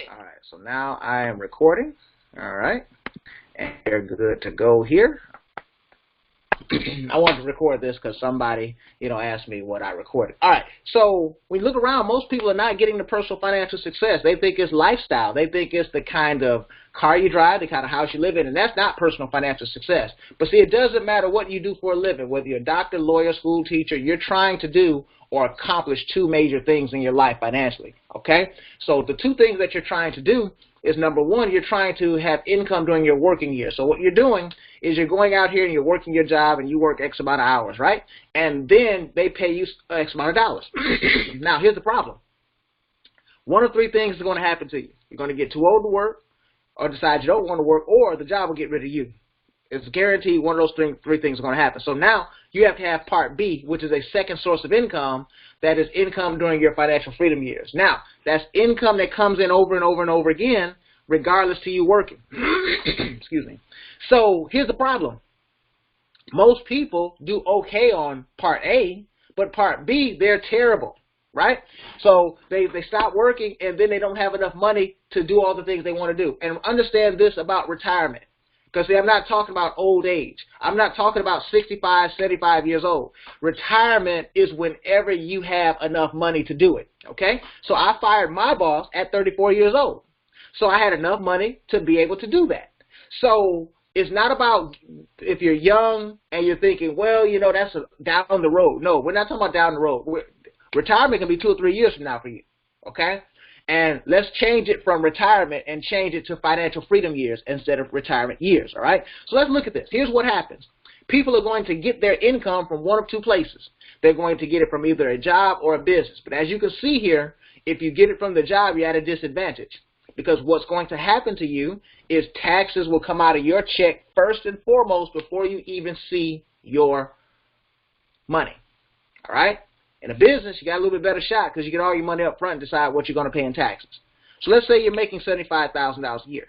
All right, so now I am recording. All right, and you're good to go here. I wanted to record this because somebody, asked me what I recorded. All right, so when you look around, most people are not getting the personal financial success. They think it's lifestyle. They think it's the kind of car you drive, the kind of house you live in, and that's not personal financial success. But see, it doesn't matter what you do for a living, whether you're a doctor, lawyer, school teacher, you're trying to do or accomplish two major things in your life financially, okay? So the two things that you're trying to do is, number one, you're trying to have income during your working year. So what you're doing is you're going out here and you're working your job and you work X amount of hours, right? And then they pay you X amount of dollars. Now, here's the problem. One of three things is going to happen to you. You're going to get too old to work, or decide you don't want to work, or the job will get rid of you. It's guaranteed one of those three things are going to happen. So now you have to have part B, which is a second source of income, that is income during your financial freedom years. Now, that's income that comes in over and over and over again, regardless to you working. Excuse me. So here's the problem. Most people do okay on part A, but part B, they're terrible, right? So they stop working, and then they don't have enough money to do all the things they want to do. And understand this about retirement. Because, see, I'm not talking about old age. I'm not talking about 65, 75 years old. Retirement is whenever you have enough money to do it, okay? So I fired my boss at 34 years old. So I had enough money to be able to do that. So it's not about if you're young and you're thinking, well, that's down the road. No, we're not talking about down the road. Retirement can be 2 or 3 years from now for you, okay? And let's change it from retirement and change it to financial freedom years instead of retirement years, all right? So let's look at this. Here's what happens. People are going to get their income from one of two places. They're going to get it from either a job or a business. But as you can see here, if you get it from the job, you're at a disadvantage. Because what's going to happen to you is taxes will come out of your check first and foremost before you even see your money, all right? In a business, you got a little bit better shot because you get all your money up front and decide what you're going to pay in taxes. So let's say you're making $75,000 a year.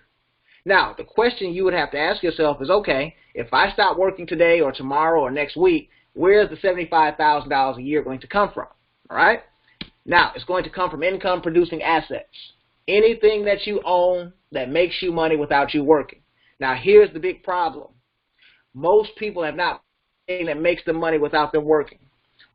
Now, the question you would have to ask yourself is, okay, if I stop working today or tomorrow or next week, where is the $75,000 a year going to come from? All right? Now, it's going to come from income-producing assets. Anything that you own that makes you money without you working. Now, here's the big problem. Most people have not anything that makes them money without them working.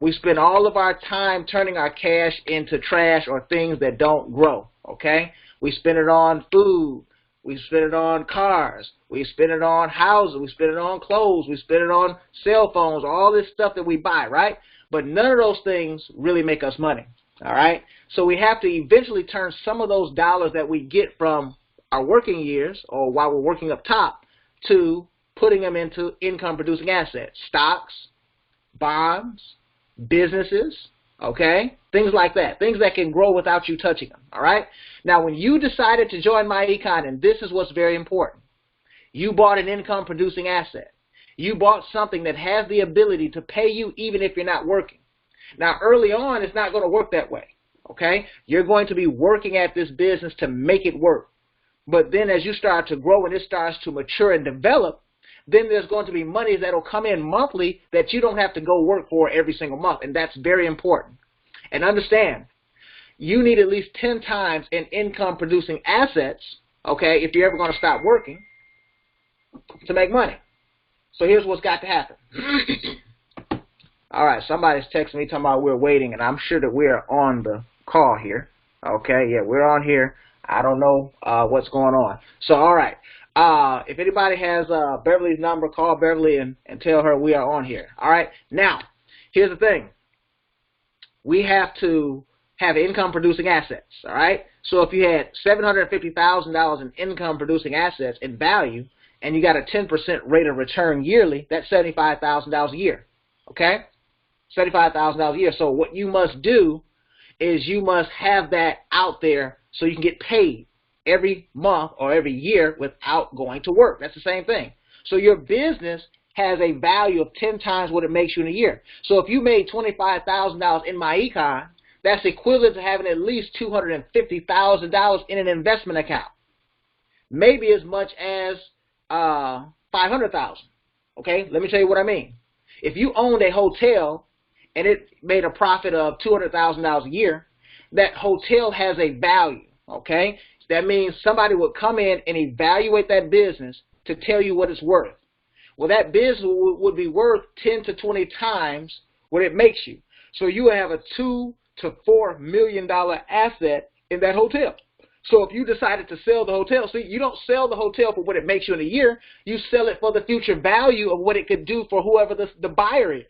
We spend all of our time turning our cash into trash or things that don't grow, okay? We spend it on food. We spend it on cars. We spend it on houses. We spend it on clothes. We spend it on cell phones, all this stuff that we buy, right? But none of those things really make us money, all right? So we have to eventually turn some of those dollars that we get from our working years or while we're working up top to putting them into income-producing assets, stocks, bonds, businesses, okay, things like that, things that can grow without you touching them, all right? Now, when you decided to join myEcon, and this is what's very important, you bought an income-producing asset. You bought something that has the ability to pay you even if you're not working. Now, early on, it's not going to work that way, okay? You're going to be working at this business to make it work. But then as you start to grow and it starts to mature and develop, then there's going to be money that will come in monthly that you don't have to go work for every single month, and that's very important. And understand, you need at least 10 times in income-producing assets, okay, if you're ever going to stop working, to make money. So here's what's got to happen. All right, somebody's texting me talking about we're waiting, and I'm sure that we're on the call here. Okay, yeah, we're on here. I don't know what's going on. So, all right. If anybody has Beverly's number, call Beverly and tell her we are on here. All right. Now, here's the thing. We have to have income-producing assets. All right. So if you had $750,000 in income-producing assets in value, and you got a 10% rate of return yearly, that's $75,000 a year. Okay. $75,000 a year. So what you must do is you must have that out there so you can get paid every month or every year without going to work. That's the same thing. So your business has a value of 10 times what it makes you in a year. So if you made $25,000 in myEcon, that's equivalent to having at least $250,000 in an investment account. Maybe as much as $500,000. Okay, let me tell you what I mean. If you owned a hotel and it made a profit of $200,000 a year, that hotel has a value. Okay, That means somebody would come in and evaluate that business to tell you what it's worth. Well, that business would be worth 10 to 20 times what it makes you. So you have a $2 to $4 million asset in that hotel. So if you decided to sell the hotel, see, you don't sell the hotel for what it makes you in a year. You sell it for the future value of what it could do for whoever the buyer is.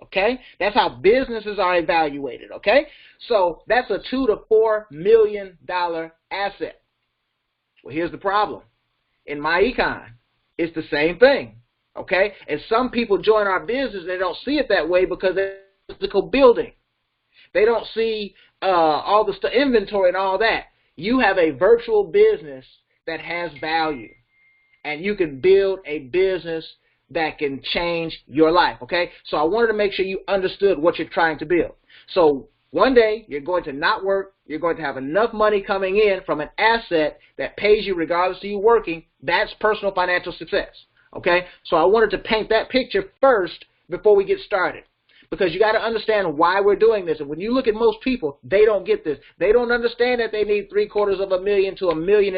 Okay? That's how businesses are evaluated. Okay? So that's a $2 to $4 million asset. Well, here's the problem. In myEcon, it's the same thing. Okay? And some people join our business, they don't see it that way because they're a physical building. They don't see all the inventory and all that. You have a virtual business that has value, and you can build a business that can change your life, okay? So I wanted to make sure you understood what you're trying to build. So one day, you're going to not work. You're going to have enough money coming in from an asset that pays you regardless of you working. That's personal financial success, okay? So I wanted to paint that picture first before we get started, because you got to understand why we're doing this. And when you look at most people, they don't get this. They don't understand that they need $750,000 to $1.5 million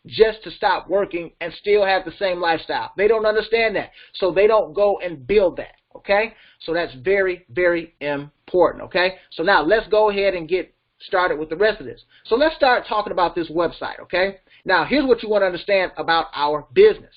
just to stop working and still have the same lifestyle. They don't understand that. So they don't go and build that, okay? So that's very, very important, okay? So now let's go ahead and get started with the rest of this. So let's start talking about this website, okay? Now, here's what you want to understand about our business.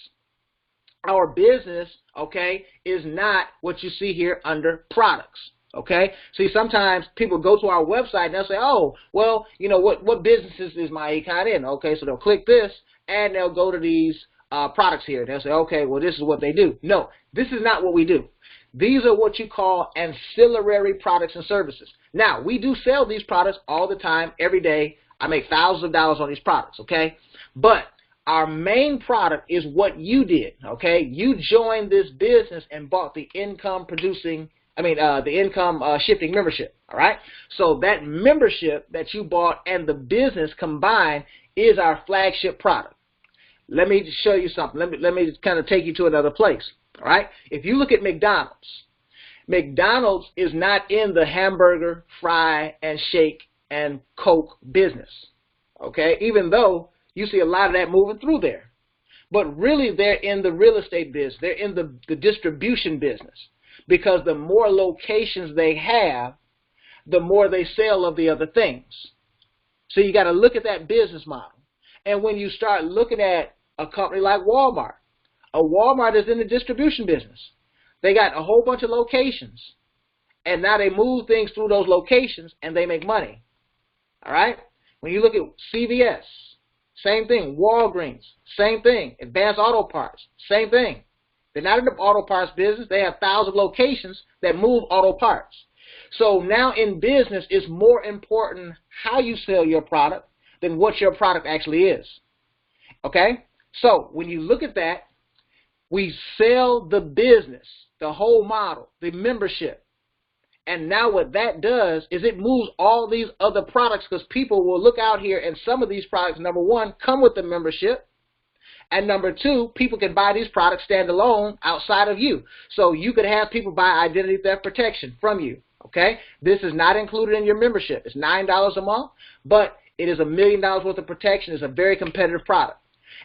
Our business, okay, is not what you see here under products, okay? See, sometimes people go to our website and they'll say, oh, well, you know, what businesses is myEcon in? Okay, so they'll click this and they'll go to these products here. They'll say, okay, well, this is what they do. No, this is not what we do. These are what you call ancillary products and services. Now, we do sell these products all the time, every day. I make thousands of dollars on these products, okay? But our main product is what you did, okay? You joined this business and bought the income shifting membership, all right? So that membership that you bought and the business combined is our flagship product. Let me show you something. Let me kind of take you to another place, all right? If you look at McDonald's, McDonald's is not in the hamburger, fry, and shake and Coke business, okay? Even though you see a lot of that moving through there. But really, they're in the real estate business. They're in the distribution business, because the more locations they have, the more they sell of the other things. So you got to look at that business model. And when you start looking at a company like Walmart, a Walmart is in the distribution business. They got a whole bunch of locations, and now they move things through those locations, and they make money. All right? When you look at CVS, same thing. Walgreens, same thing. Advanced Auto Parts, same thing. They're not in the auto parts business. They have thousands of locations that move auto parts. So now in business, it's more important how you sell your product than what your product actually is. Okay? So when you look at that, we sell the business, the whole model, the membership. And now what that does is it moves all these other products, because people will look out here and some of these products, number one, come with the membership. And number two, people can buy these products standalone outside of you. So you could have people buy identity theft protection from you. Okay? This is not included in your membership. It's $9 a month, but it is $1 million worth of protection. It's a very competitive product.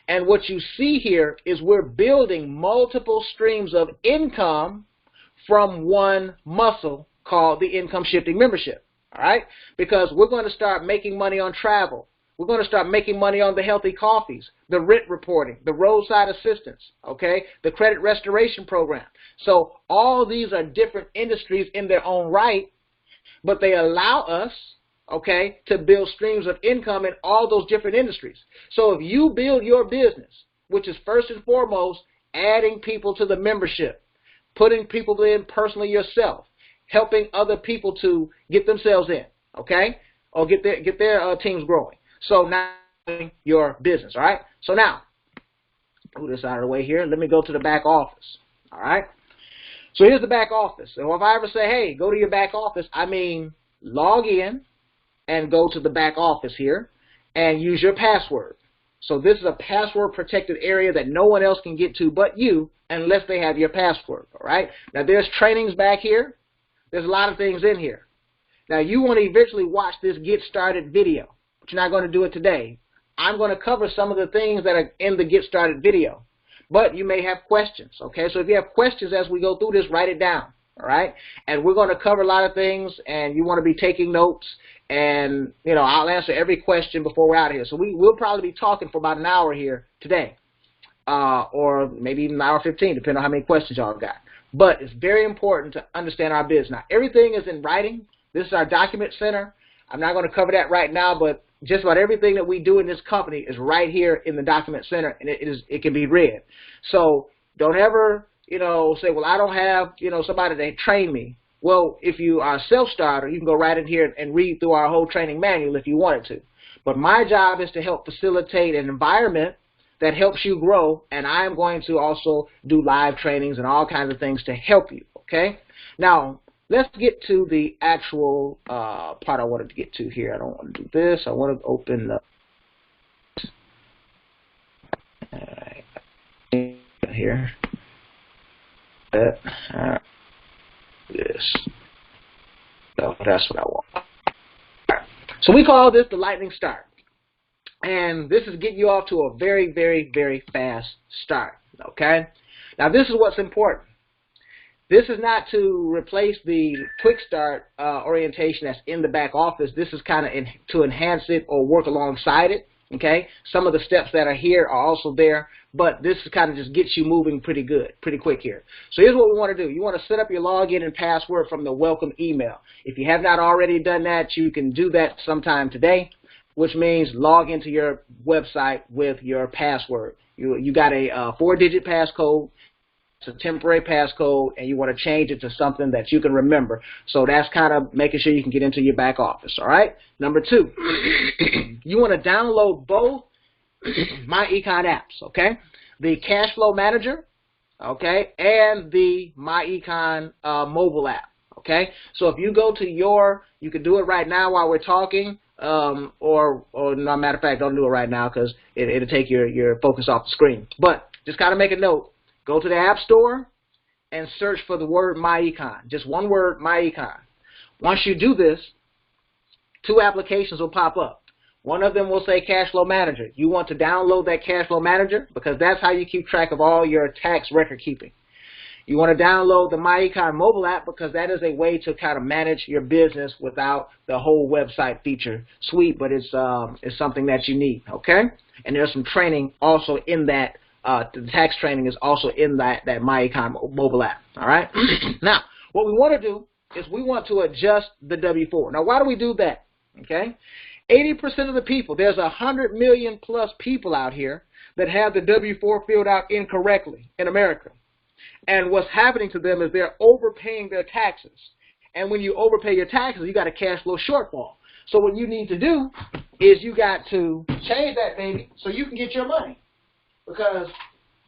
And what you see here is we're building multiple streams of income from one muscle called the income shifting membership, all right? Because we're going to start making money on travel. We're going to start making money on the healthy coffees, the rent reporting, the roadside assistance, okay, the credit restoration program. So all these are different industries in their own right, but they allow us, okay, to build streams of income in all those different industries. So if you build your business, which is first and foremost adding people to the membership, putting people in personally yourself, helping other people to get themselves in, okay, or get their teams growing. So now your business, all right? So now, move this out of the way here. Let me go to the back office, all right? So here's the back office. So if I ever say, hey, go to your back office, I mean log in and go to the back office here and use your password. So this is a password protected area that no one else can get to but you unless they have your password, all right? Now there's trainings back here. There's a lot of things in here. Now you want to eventually watch this get started video. but you're not going to do it today. I'm going to cover some of the things that are in the Get Started video, but you may have questions, okay? So if you have questions as we go through this, write it down, all right? And we're going to cover a lot of things, and you want to be taking notes, and, you know, I'll answer every question before we're out of here. So we'll probably be talking for about an hour here today, or maybe even an hour 15, depending on how many questions y'all got. But it's very important to understand our business. Now, everything is in writing. This is our document center. I'm not going to cover that right now, but just about everything that we do in this company is right here in the document center, and it can be read. So don't ever, you know, say, well, I don't have, you know, somebody that train me. Well, if you are a self-starter, you can go right in here and read through our whole training manual if you wanted to. But my job is to help facilitate an environment that helps you grow, and I am going to also do live trainings and all kinds of things to help you, okay? Now, let's get to the actual part I wanted to get to here. I don't want to do this. I want to open up. All right. Here. All right. This. So that's what I want. All right. So we call this the lightning start. And this is getting you off to a very, very, very fast start, okay? Now, this is what's important. This is not to replace the quick start orientation that's in the back office. This is kind of to enhance it or work alongside it, okay? Some of the steps that are here are also there, but this kind of just gets you moving pretty good, pretty quick here. So here's what we want to do. You want to set up your login and password from the welcome email. If you have not already done that, you can do that sometime today, which means log into your website with your password. You got a 4-digit passcode. It's a temporary passcode, and you want to change it to something that you can remember. So that's kind of making sure you can get into your back office, all right? Number 2, you want to download both myEcon apps, okay? The Cash Flow Manager, okay, and the myEcon mobile app, okay? So if you go to you can do it right now while we're talking, or no, matter of fact, don't do it right now because it'll take your focus off the screen. But just kind of make a note. Go to the App Store and search for the word myEcon. Just one word, myEcon. Once you do this, 2 applications will pop up. One of them will say Cash Flow Manager. You want to download that Cash Flow Manager because that's how you keep track of all your tax record keeping. You want to download the myEcon mobile app because that is a way to kind of manage your business without the whole website feature suite, but it's something that you need, okay? And there's some training also in that. The tax training is also in that myEcon mobile app, all right? Now, what we want to do is we want to adjust the W-4. Now, why do we do that, okay? 80% of the people, there's 100 million plus people out here that have the W-4 filled out incorrectly in America. And what's happening to them is they're overpaying their taxes. And when you overpay your taxes, you got a cash flow shortfall. So what you need to do is you got to change that, baby, so you can get your money. Because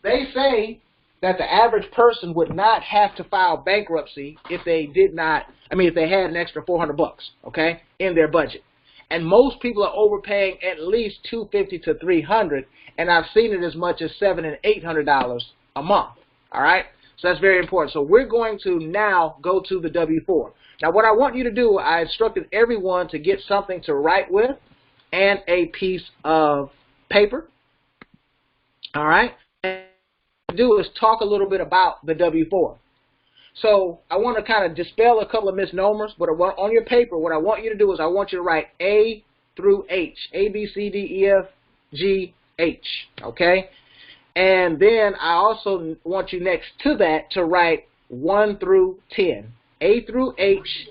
they say that the average person would not have to file bankruptcy if they if they had an extra $400, okay, in their budget. And most people are overpaying at least $250 to $300, and I've seen it as much as $700 and $800 a month, all right? So that's very important. So we're going to now go to the W-4. Now what I want you to do, I instructed everyone to get something to write with and a piece of paper. All right, and what to do is talk a little bit about the W-4. So I want to kind of dispel a couple of misnomers, but on your paper, what I want you to do is I want you to write A through H, A, B, C, D, E, F, G, H, okay? And then I also want you next to that to write 1 through 10, A through H,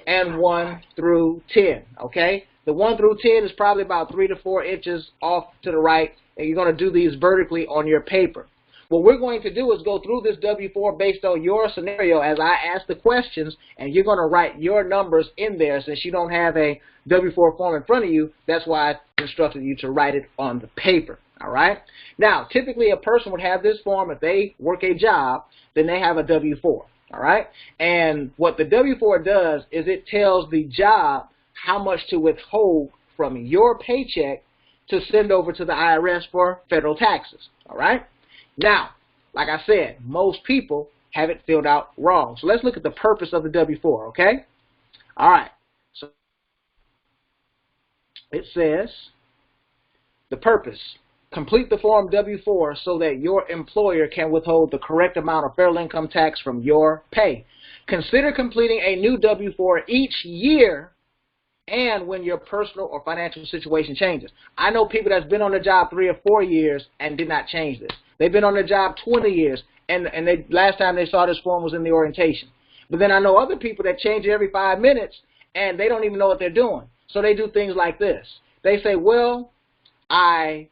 and 1 through 10, okay? The 1 through 10 is probably about 3 to 4 inches off to the right, and you're going to do these vertically on your paper. What we're going to do is go through this W-4 based on your scenario as I ask the questions, and you're going to write your numbers in there. Since you don't have a W-4 form in front of you, that's why I instructed you to write it on the paper. All right? Now, typically a person would have this form if they work a job, then they have a W-4. All right? And what the W-4 does is it tells the job how much to withhold from your paycheck to send over to the IRS for federal taxes, all right? Now, like I said, most people have it filled out wrong. So let's look at the purpose of the W-4, okay? All right. So it says, the purpose, complete the Form W-4 so that your employer can withhold the correct amount of federal income tax from your pay. Consider completing a new W-4 each year and when your personal or financial situation changes. I know people that's been on the job 3 or 4 years and did not change this. They've been on the job 20 years, and they last time they saw this form was in the orientation. But then I know other people that change it every 5 minutes, and they don't even know what they're doing. So they do things like this. They say, well, I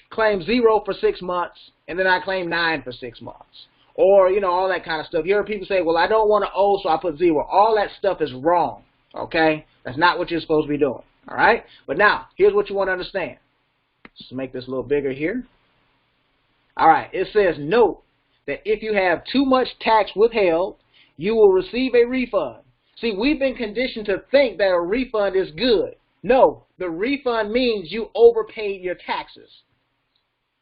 claim 0 for 6 months, and then I claim 9 for 6 months. Or, you know, all that kind of stuff. You hear people say, well, I don't want to owe, so I put 0. All that stuff is wrong, okay? That's not what you're supposed to be doing, all right? But now, here's what you want to understand. Let's make this a little bigger here. All right, it says, note that if you have too much tax withheld, you will receive a refund. See, we've been conditioned to think that a refund is good. No, the refund means you overpaid your taxes.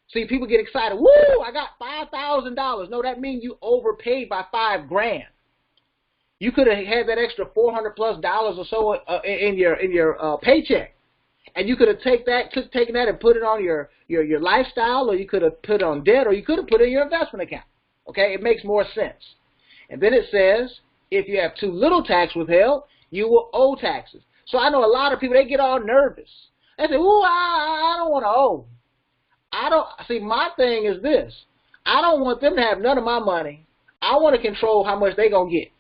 See, people get excited. Woo, I got $5,000. No, that means you overpaid by $5 grand. You could have had that extra $400+ or so in your paycheck, and you could have taken that and put it on your lifestyle, or you could have put it on debt, or you could have put it in your investment account. Okay, it makes more sense. And then it says, if you have too little tax withheld, you will owe taxes. So I know a lot of people, they get all nervous. They say, "Ooh, I don't want to owe." See, my thing is this: I don't want them to have none of my money. I want to control how much they gonna get.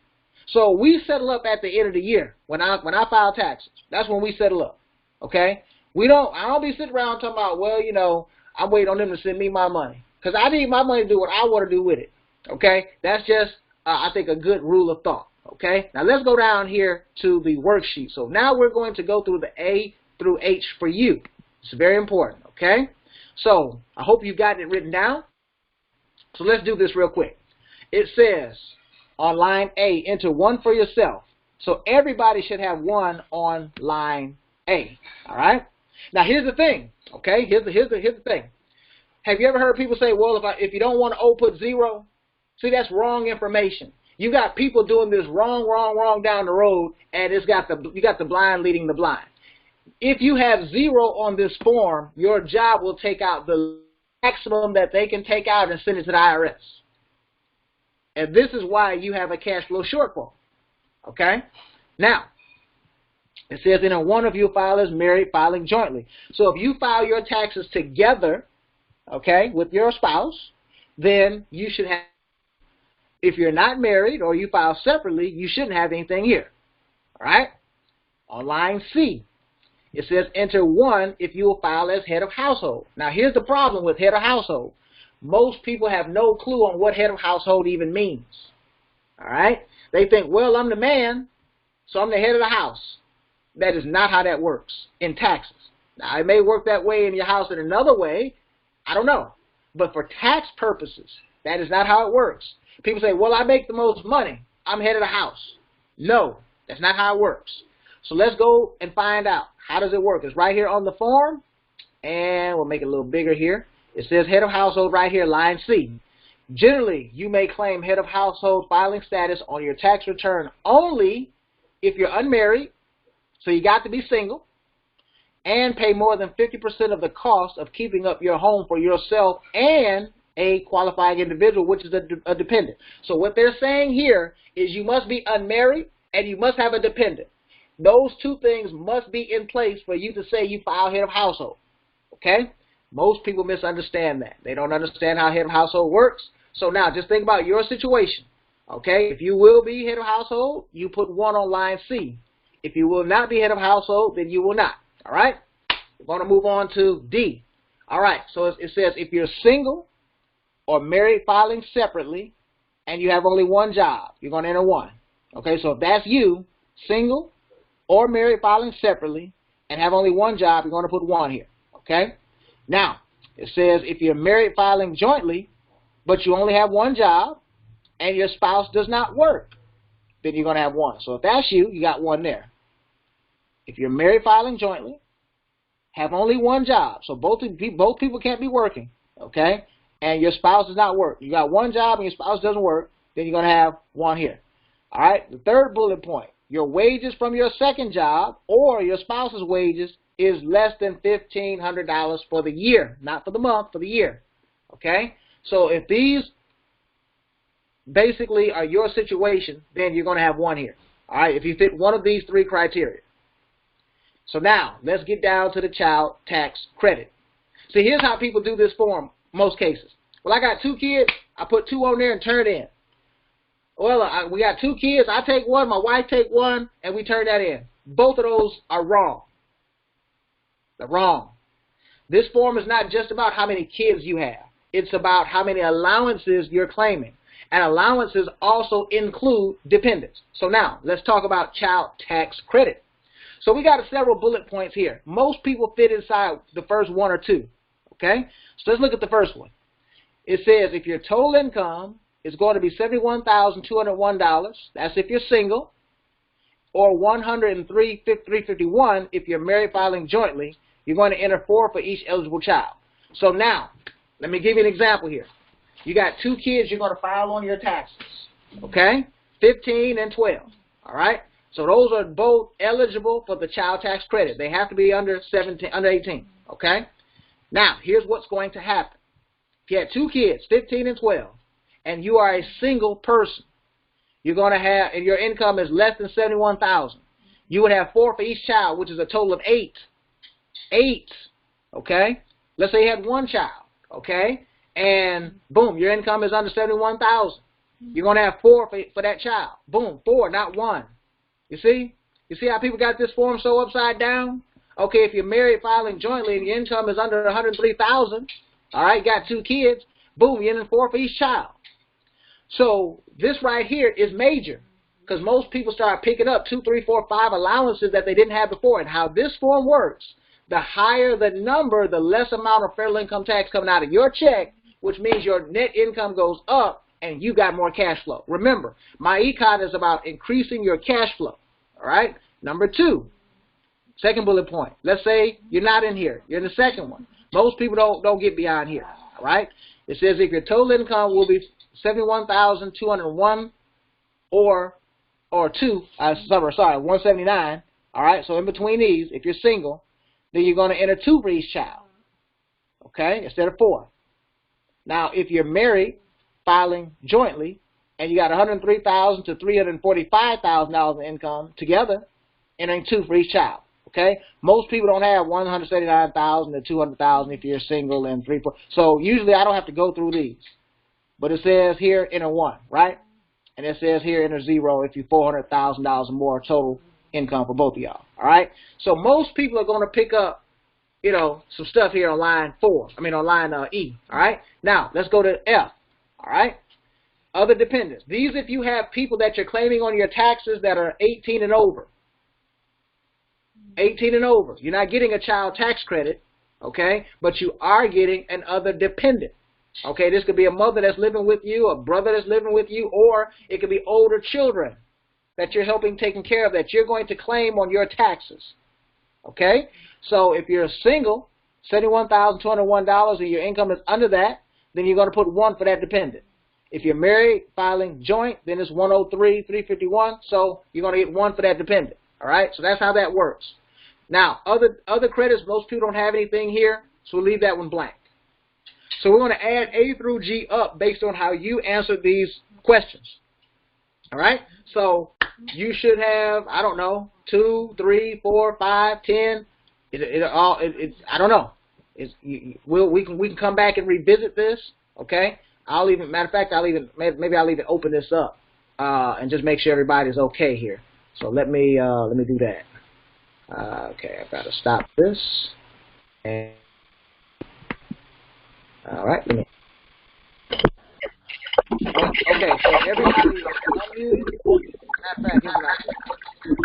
So we settle up at the end of the year when I file taxes. That's when we settle up. Okay? I don't be sitting around talking about, well, you know, I'm waiting on them to send me my money, because I need my money to do what I want to do with it. Okay? That's just I think a good rule of thought. Okay? Now let's go down here to the worksheet. So now we're going to go through the A through H for you. It's very important. Okay? So I hope you've gotten it written down. So let's do this real quick. It says on line A, enter 1 for yourself. So everybody should have 1 on line A. All right? Now here's the thing. Okay? Here's the thing. Have you ever heard people say, well, if you don't want to owe, put 0? See, that's wrong information. You got people doing this wrong down the road, and you got the blind leading the blind. If you have 0 on this form, your job will take out the maximum that they can take out and send it to the IRS. And this is why you have a cash flow shortfall. Okay? Now, it says in one of you filers married filing jointly. So if you file your taxes together, okay, with your spouse, then you should have. If you're not married or you file separately, you shouldn't have anything here. All right? On line C, it says enter 1 if you will file as head of household. Now here's the problem with head of household. Most people have no clue on what head of household even means. All right? They think, well, I'm the man, so I'm the head of the house. That is not how that works in taxes. Now, it may work that way in your house in another way. I don't know. But for tax purposes, that is not how it works. People say, well, I make the most money. I'm head of the house. No, that's not how it works. So let's go and find out. How does it work? It's right here on the form, and we'll make it a little bigger here. It says head of household right here, line C. Generally, you may claim head of household filing status on your tax return only if you're unmarried, so you got to be single, and pay more than 50% of the cost of keeping up your home for yourself and a qualifying individual, which is a dependent. So what they're saying here is you must be unmarried and you must have a dependent. Those 2 things must be in place for you to say you file head of household. Okay? Most people misunderstand that. They don't understand how head of household works. So now just think about your situation. Okay? If you will be head of household, you put 1 on line C. If you will not be head of household, then you will not. All right? We're going to move on to D. All right. So it says if you're single or married filing separately and you have only 1 job, you're going to enter 1. Okay? So if that's you, single or married filing separately and have only 1 job, you're going to put 1 here. Okay? Now, it says if you're married filing jointly, but you only have 1 job and your spouse does not work, then you're going to have 1. So if that's you, you got 1 there. If you're married filing jointly, have only 1 job, so both people can't be working, okay, and your spouse does not work. You got 1 job and your spouse doesn't work, then you're going to have 1 here. All right, the third bullet point, your wages from your second job or your spouse's wages is less than $1,500 for the year, not for the month, for the year. Okay? So if these basically are your situation, then you're going to have one here. All right? If you fit one of these three criteria. So now, let's get down to the child tax credit. See, here's how people do this form most cases. Well, I got 2 kids. I put 2 on there and turn it in. Well, we got 2 kids. I take one, my wife take one, and we turn that in. Both of those are wrong. They're wrong. This form is not just about how many kids you have. It's about how many allowances you're claiming. And allowances also include dependents. So now, let's talk about child tax credit. So we got several bullet points here. Most people fit inside the first 1 or 2. Okay? So let's look at the first one. It says if your total income is going to be $71,201, that's if you're single, or $103,351 if you're married filing jointly, you're going to enter 4 for each eligible child. So now, let me give you an example here. You got 2 kids you're going to file on your taxes, okay? 15 and 12, all right? So those are both eligible for the child tax credit. They have to be under 18, okay? Now, here's what's going to happen. If you had 2 kids, 15 and 12, and you are a single person, you're going to have, and your income is less than $71,000, you would have 4 for each child, which is a total of 8. 8, okay? Let's say you had 1 child, okay? And boom, your income is under $71,000. You're going to have 4 for that child. Boom, 4, not 1. You see? You see how people got this form so upside down? Okay, if you're married filing jointly and your income is under $103,000, all right, got 2 kids, boom, you're in 4 for each child. So this right here is major because most people start picking up 2, 3, 4, 5 allowances that they didn't have before. And how this form works, the higher the number, the less amount of federal income tax coming out of your check, which means your net income goes up and you got more cash flow. Remember, myEcon is about increasing your cash flow. All right? Number 2, second bullet point. Let's say you're not in here. You're in the second one. Most people don't get beyond here. All right? It says if your total income will be $71,201 or 179. All right? So in between these, if you're single, then you're going to enter 2 for each child. Okay? Instead of 4. Now, if you're married, filing jointly, and you got $103,000 to $345,000 in income together, entering 2 for each child. Okay? Most people don't have $179,000 to $200,000 if you're single and 3, 4. So usually I don't have to go through these. But it says here enter 1, right? And it says here enter 0 if you're $400,000 or more total income for both of y'all. All right? So most people are going to pick up, you know, some stuff here on line on line E. All right? Now, let's go to F. All right? Other dependents. These if you have people that you're claiming on your taxes that are 18 and over. 18 and over. You're not getting a child tax credit, okay? But you are getting an other dependent. Okay, this could be a mother that's living with you, a brother that's living with you, or it could be older children that you're helping taking care of that you're going to claim on your taxes. Okay? So if you're single, $71,201 and your income is under that, then you're going to put 1 for that dependent. If you're married, filing joint, then it's $103,351, so you're going to get 1 for that dependent. All right? So that's how that works. Now, other credits, most people don't have anything here, so we'll leave that one blank. So we're going to add A through G up based on how you answered these questions. All right? So you should have, I don't know, 2, 3, 4, 5, 10. I don't know. We can come back and revisit this. Okay? Matter of fact, maybe I'll even open this up and just make sure everybody's okay here. So let me do that. Okay, I've got to stop this. And all right, let me. Okay, so everybody is unmuted. Matter of fact, here's what I do.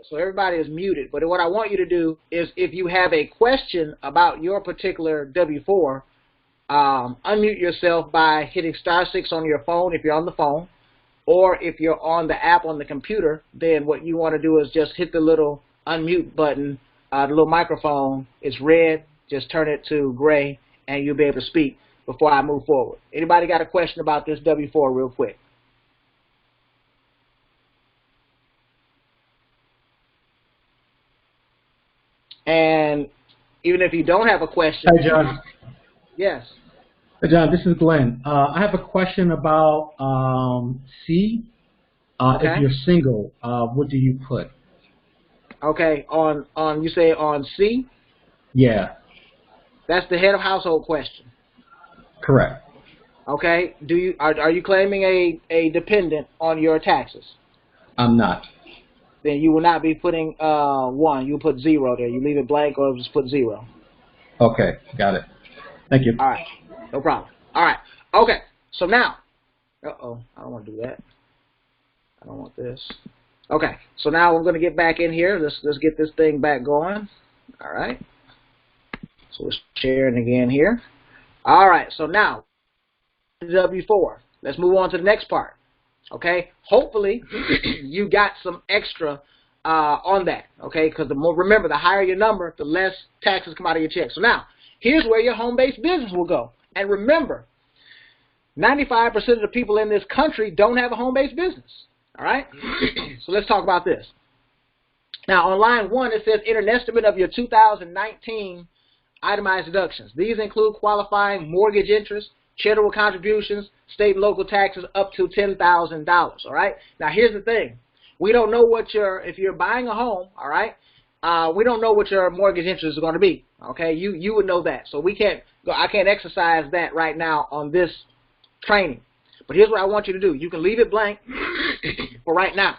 So everybody is muted, but what I want you to do is if you have a question about your particular W-4, unmute yourself by hitting *6 on your phone if you're on the phone, or if you're on the app on the computer, then what you want to do is just hit the little unmute button. The little microphone is red, just turn it to gray, and you'll be able to speak before I move forward. Anybody got a question about this W-4 real quick? And even if you don't have a question, Hi, John. yes. Hey, John, this is Glenn. I have a question about C. If Okay. you're single, what do you put? Okay. On you say on C. Yeah, That's the head of household question. correct. Okay. Are you claiming a dependent on your taxes? I'm not. Then you will not be putting 1. You put 0 there. You leave it blank or just put 0. Okay, got it. Thank you. All right. No problem. All right. Okay. So now, I don't want to do that. I don't want this. Okay. So now we're going to get back in here. Let's get this thing back going. All right. So we're sharing again here. All right. So now, W4. Let's move on to the next part. Okay. Hopefully, you got some extra on that. Okay. Because remember, the higher your number, the less taxes come out of your check. So now, here's where your home-based business will go. And remember, 95% of the people in this country don't have a home-based business. All right? So let's talk about this. Now, on line 1, it says enter an estimate of your 2019 itemized deductions. These include qualifying mortgage interest, charitable contributions, state and local taxes up to $10,000. All right? Now, here's the thing. We don't know what if you're buying a home, all right, we don't know what your mortgage interest is going to be. Okay? You would know that. So I can't exercise that right now on this training. But here's what I want you to do. You can leave it blank for right now.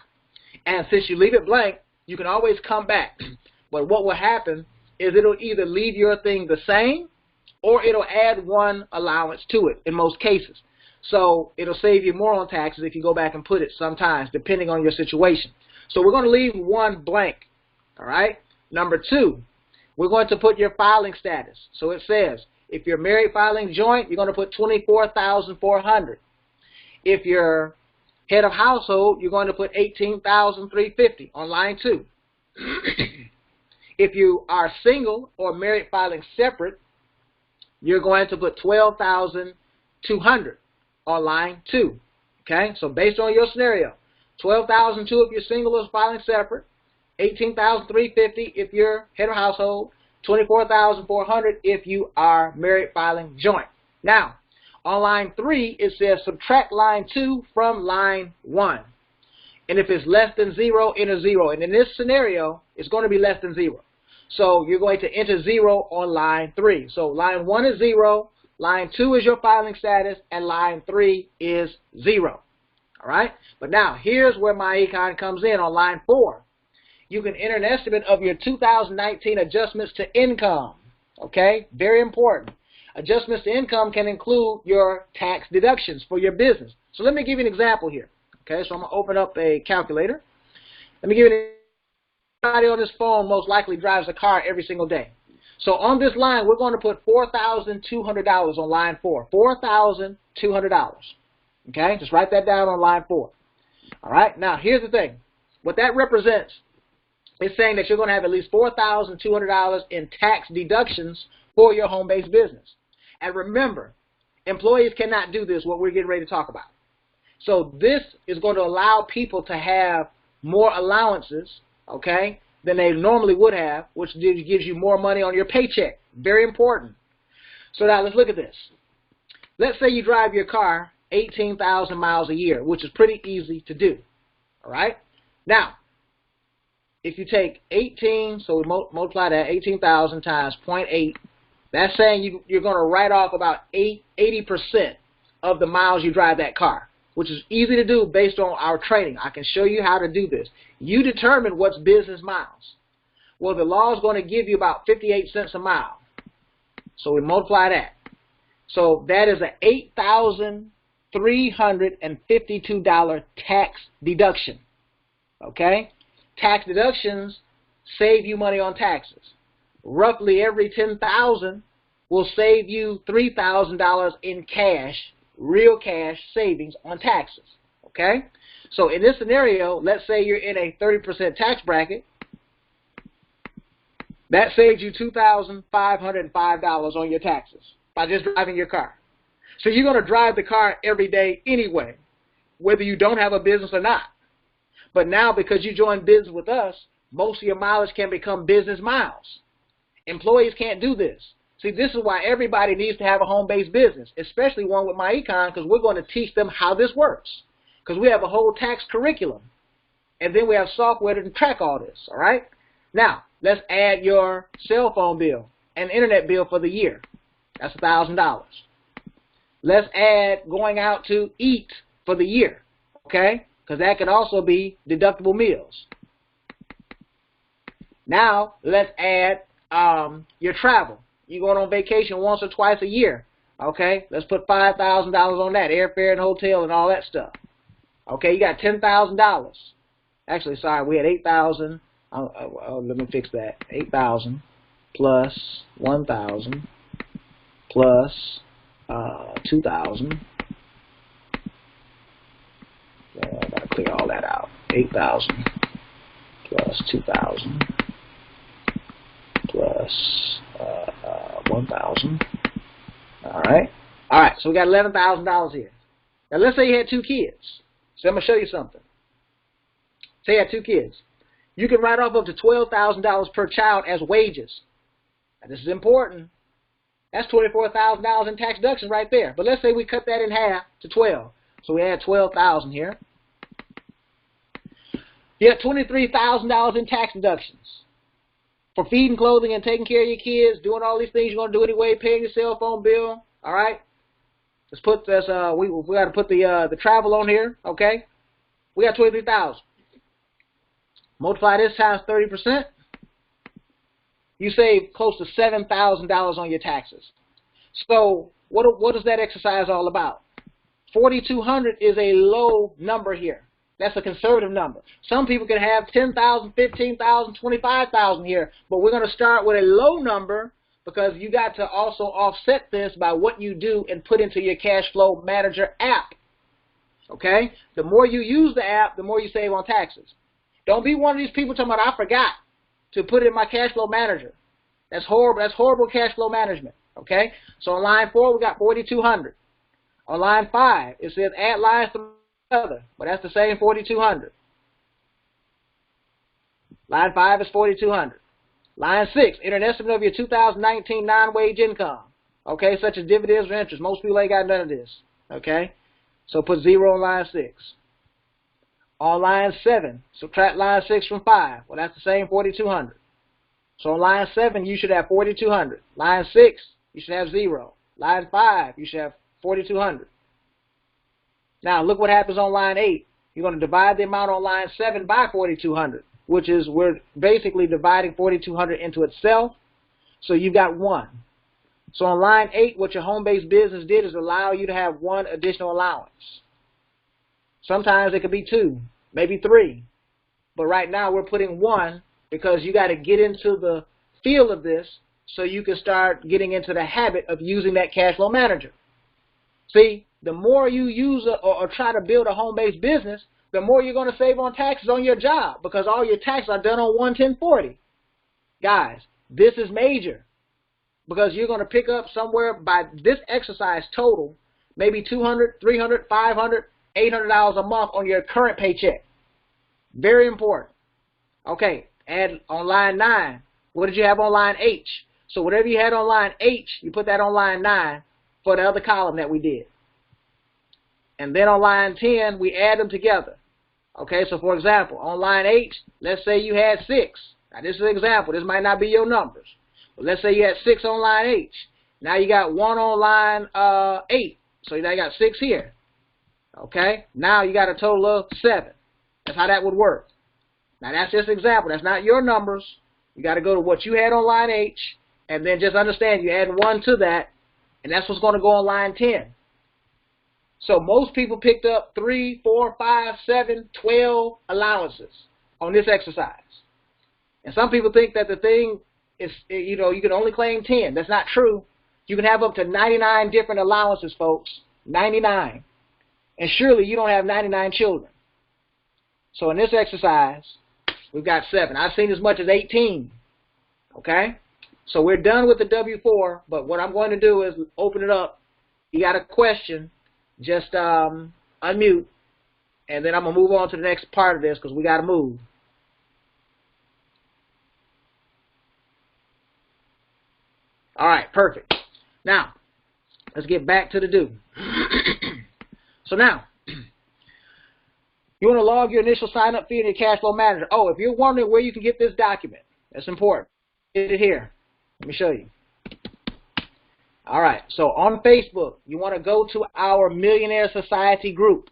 And since you leave it blank, you can always come back. But what will happen is it'll either leave your thing the same or it'll add 1 allowance to it in most cases. So it'll save you more on taxes if you go back and put it sometimes, depending on your situation. So we're going to leave 1 blank. All right? Number 2, we're going to put your filing status. So it says, if you're married filing joint, you're going to put $24,400. If you're head of household, you're going to put $18,350 on line 2. If you are single or married filing separate, you're going to put $12,200 on line 2. Okay, so based on your scenario, $12,200 if you're single or filing separate, $18,350 if you're head of household, $24,400 if you are married filing joint. Now, on line 3, it says subtract line 2 from line 1. And if it's less than 0, enter 0. And in this scenario, it's going to be less than 0. So you're going to enter 0 on line 3. So line 1 is 0, line 2 is your filing status, and line 3 is 0. All right? But now, here's where myEcon comes in on line 4. You can enter an estimate of your 2019 adjustments to income. Okay? Very important. Adjustments to income can include your tax deductions for your business. So let me give you an example here. Okay, so I'm going to open up a calculator. Let me give you an Everybody on this phone most likely drives a car every single day. So on this line, we're going to put $4,200 on line 4. $4,200. Okay, just write that down on line 4. All right, now here's the thing. What that represents is saying that you're going to have at least $4,200 in tax deductions for your home-based business. And remember, employees cannot do this, what we're getting ready to talk about. So this is going to allow people to have more allowances, okay, than they normally would have, which gives you more money on your paycheck. Very important. So now let's look at this. Let's say you drive your car 18,000 miles a year, which is pretty easy to do. All right? Now, if you take 18, so we multiply that, 18,000 times 0.8, that's saying you're going to write off about 80% of the miles you drive that car, which is easy to do based on our training. I can show you how to do this. You determine what's business miles. Well, the law is going to give you about 58 cents a mile. So we multiply that. So that is an $8,352 tax deduction. Okay? Tax deductions save you money on taxes. Roughly every 10,000 will save you $3,000 in cash, real cash savings on taxes. Okay? So in this scenario, let's say you're in a 30% tax bracket. That saves you $2,505 on your taxes by just driving your car. So you're going to drive the car every day anyway, whether you don't have a business or not. But now because you joined business with us, most of your mileage can become business miles. Employees can't do this. See, this is why everybody needs to have a home-based business, especially one with myEcon, because we're going to teach them how this works. Because we have a whole tax curriculum, and then we have software to track all this, all right? Now, let's add your cell phone bill and internet bill for the year. That's $1,000. Let's add going out to eat for the year, okay? Because that can also be deductible meals. Now, let's add your travel. You're going on vacation once or twice a year, okay? Let's put $5,000 on that, airfare and hotel and all that stuff. Okay, you got $10,000. Actually, sorry, we had 8,000. Let me fix that. 8,000 plus 1,000 plus 2,000. I gotta clear all that out. 8,000 plus 2,000 plus 1,000. All right. All right. So we got $11,000 here. Now let's say you had 2 kids. So I'm gonna show you something. Say you had 2 kids. You can write off up to $12,000 per child as wages. Now, this is important. That's $24,000 in tax deductions right there. But let's say we cut that in half to 12. So we add 12,000 here. You got $23,000 in tax deductions for feeding, clothing, and taking care of your kids, doing all these things you're gonna do anyway, paying your cell phone bill. All right. Let's put this. We got to put the travel on here. Okay. We got 23,000. Multiply this times 30%. You save close to $7,000 on your taxes. So what is that exercise all about? 4,200 is a low number here. That's a conservative number. Some people can have 10,000, 15,000, 25,000 here, but we're going to start with a low number because you got to also offset this by what you do and put into your cash flow manager app. Okay? The more you use the app, the more you save on taxes. Don't be one of these people talking about, I forgot to put it in my cash flow manager. That's horrible. That's horrible cash flow management. Okay? So on line 4, we got 4,200. On line 5, it says add lines together, but that's the same 4,200. Line 5 is 4,200. Line 6, enter an estimate of your 2019 non-wage income. Okay, such as dividends or interest. Most people ain't got none of this. Okay? So put 0 on line 6. On line 7, subtract line 6 from 5. Well, that's the same 4,200. So on line 7, you should have 4,200. Line 6, you should have 0. Line 5, you should have 4,200. Now, look what happens on line 8. You're going to divide the amount on line 7 by 4,200, which is we're basically dividing 4,200 into itself. So you've got 1. So on line 8, what your home-based business did is allow you to have 1 additional allowance. Sometimes it could be 2, maybe 3. But right now we're putting 1 because you got to get into the feel of this so you can start getting into the habit of using that cash flow manager. See, the more you use or try to build a home-based business, the more you're going to save on taxes on your job because all your taxes are done on 11040. Guys, this is major because you're going to pick up somewhere by this exercise total, maybe $200, $300, $500, $800 a month on your current paycheck. Very important. Okay, add on line 9. What did you have on line H? So whatever you had on line H, you put that on line 9 for the other column that we did. And then on line 10, we add them together. Okay, so for example, on line H, let's say you had 6. Now this is an example. This might not be your numbers. But let's say you had 6 on line H. Now you got 1 on line 8. So now you got 6 here. Okay, now you got a total of 7. That's how that would work. Now that's just an example. That's not your numbers. You got to go to what you had on line H, and then just understand you add 1 to that, and that's what's going to go on line 10. So most people picked up 3, 4, 5, 7, 12 allowances on this exercise. And some people think that the thing is, you know, you can only claim 10. That's not true. You can have up to 99 different allowances, folks. 99. And surely you don't have 99 children. So in this exercise, we've got 7. I've seen as much as 18. Okay? So we're done with the W-4, but what I'm going to do is open it up. You got a question, just unmute, and then I'm going to move on to the next part of this because we got to move. All right, perfect. Now, let's get back to the do. So now, you want to log your initial sign-up fee in your cash flow manager. Oh, if you're wondering where you can get this document, that's important. Get it here. Let me show you. All right, so on Facebook, you want to go to our Millionaire Society group,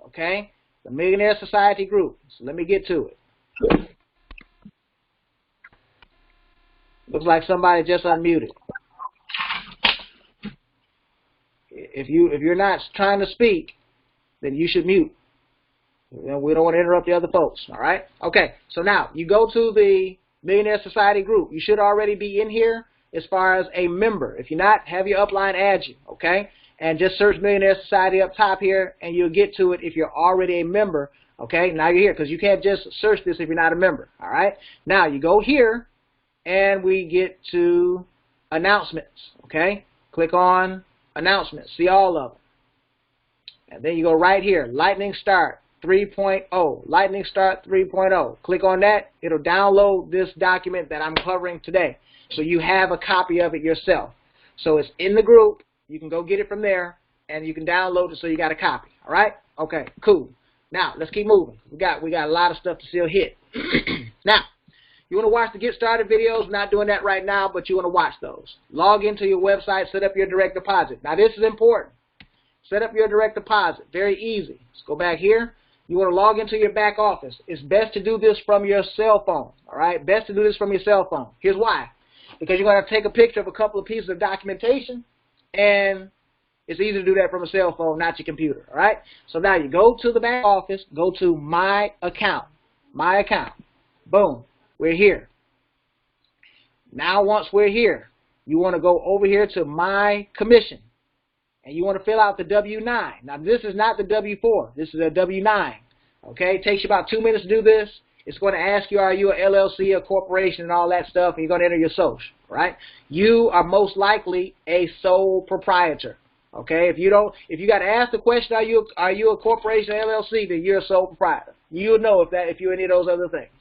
okay? The Millionaire Society group. So let me get to it. Looks like somebody just unmuted. If you're not trying to speak, then you should mute. You know, we don't want to interrupt the other folks, all right? Okay, so now you go to the Millionaire Society group. You should already be in here as far as a member. If you're not, have your upline add you, okay? And just search Millionaire Society up top here, and you'll get to it if you're already a member, okay? Now you're here, because you can't just search this if you're not a member, all right? Now you go here, and we get to announcements, okay? Click on announcements, see all of them. And then you go right here, Lightning Start 3.0, Lightning Start 3.0. Click on that. It'll download this document that I'm covering today. So you have a copy of it yourself. So it's in the group. You can go get it from there, and you can download it so you got a copy. All right? Okay, cool. Now, let's keep moving. We got a lot of stuff to still hit. Now, you want to watch the Get Started videos. We're not doing that right now, but you want to watch those. Log into your website, set up your direct deposit. Now, this is important. Set up your direct deposit. Very easy. Let's go back here. You want to log into your back office. It's best to do this from your cell phone. All right? Best to do this from your cell phone. Here's why. Because you're going to take a picture of a couple of pieces of documentation, and it's easy to do that from a cell phone, not your computer. All right? So now you go to the back office, go to My Account. My Account. Boom. We're here. Now once we're here, you want to go over here to My Commission, and you want to fill out the W-9. Now this is not the W-4. This is a W-9. Okay? It takes you about 2 minutes to do this. It's going to ask you, are you a LLC, a corporation, and all that stuff, and you're going to enter your social, right? You are most likely a sole proprietor, okay? If you got to ask the question, are you a corporation, LLC, then you're a sole proprietor. You'll know if you're any of those other things.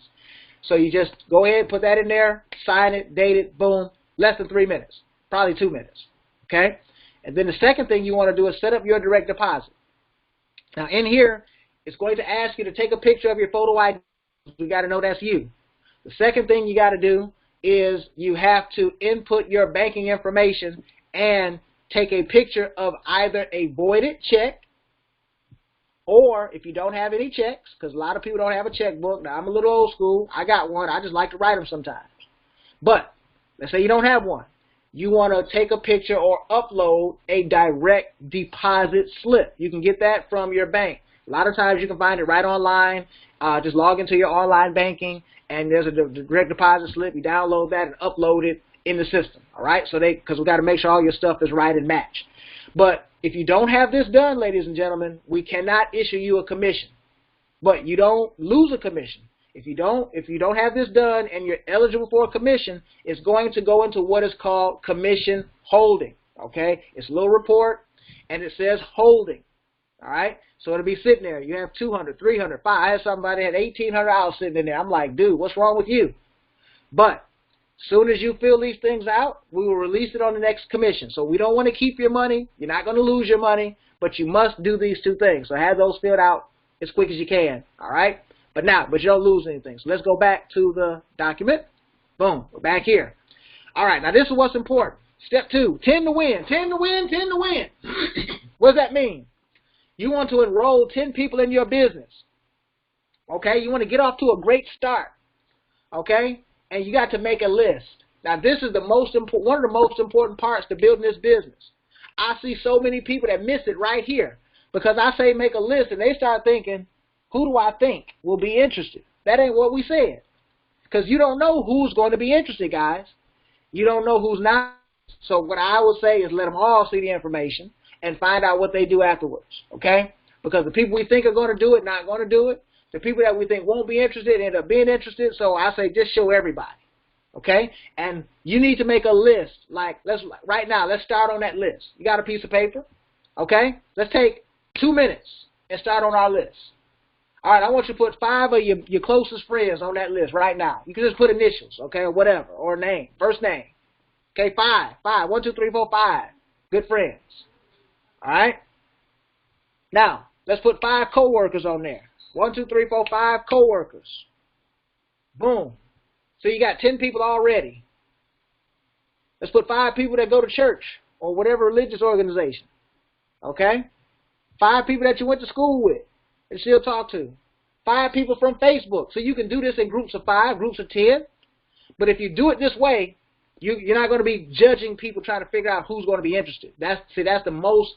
So you just go ahead, put that in there, sign it, date it, boom, less than 3 minutes, probably 2 minutes, okay? And then the second thing you want to do is set up your direct deposit. Now in here, it's going to ask you to take a picture of your photo ID. We got to know that's you. The second thing you got to do is you have to input your banking information and take a picture of either a voided check, or if you don't have any checks, because a lot of people don't have a checkbook. Now I'm a little old school. I got one. I just like to write them sometimes. But let's say you don't have one. You want to take a picture or upload a direct deposit slip. You can get that from your bank. A lot of times you can find it right online. Just log into your online banking, and there's a direct deposit slip. You download that and upload it in the system. All right, so because we got to make sure all your stuff is right and matched. But if you don't have this done, ladies and gentlemen, we cannot issue you a commission. But you don't lose a commission. If you don't have this done and you're eligible for a commission, it's going to go into what is called commission holding. Okay, it's a little report, and it says holding. All right, so it'll be sitting there. You have 200, 300, 5. I had somebody had $1,800 sitting in there. I'm like, dude, what's wrong with you? But as soon as you fill these things out, we will release it on the next commission. So we don't want to keep your money. You're not going to lose your money, but you must do these two things. So have those filled out as quick as you can. All right, but you don't lose anything. So let's go back to the document. Boom, we're back here. All right, now this is what's important. Step 2, 10 to win, 10 to win, 10 to win. What does that mean? You want to enroll 10 people in your business, okay? You want to get off to a great start, okay? And you got to make a list. Now, this is one of the most important parts to building this business. I see so many people that miss it right here because I say make a list, and they start thinking, who do I think will be interested? That ain't what we said, because you don't know who's going to be interested, guys. You don't know who's not. So what I would say is let them all see the information and find out what they do afterwards, okay? Because the people we think are going to do it, not going to do it. The people that we think won't be interested end up being interested. So I say just show everybody, okay? And you need to make a list. Right now, let's start on that list. You got a piece of paper, okay? Let's take 2 minutes and start on our list. All right, I want you to put 5 of your closest friends on that list right now. You can just put initials, okay, or whatever, or name, first name. Okay, five. 1, 2, 3, 4, 5. Good friends. All right? Now, let's put 5 coworkers on there. 1, 2, 3, 4, 5 coworkers. Boom. So you got 10 people already. Let's put 5 people that go to church or whatever religious organization. Okay? 5 people that you went to school with and still talk to. 5 people from Facebook. So you can do this in groups of 5, groups of 10. But if you do it this way, you're not going to be judging people trying to figure out who's going to be interested. That's the most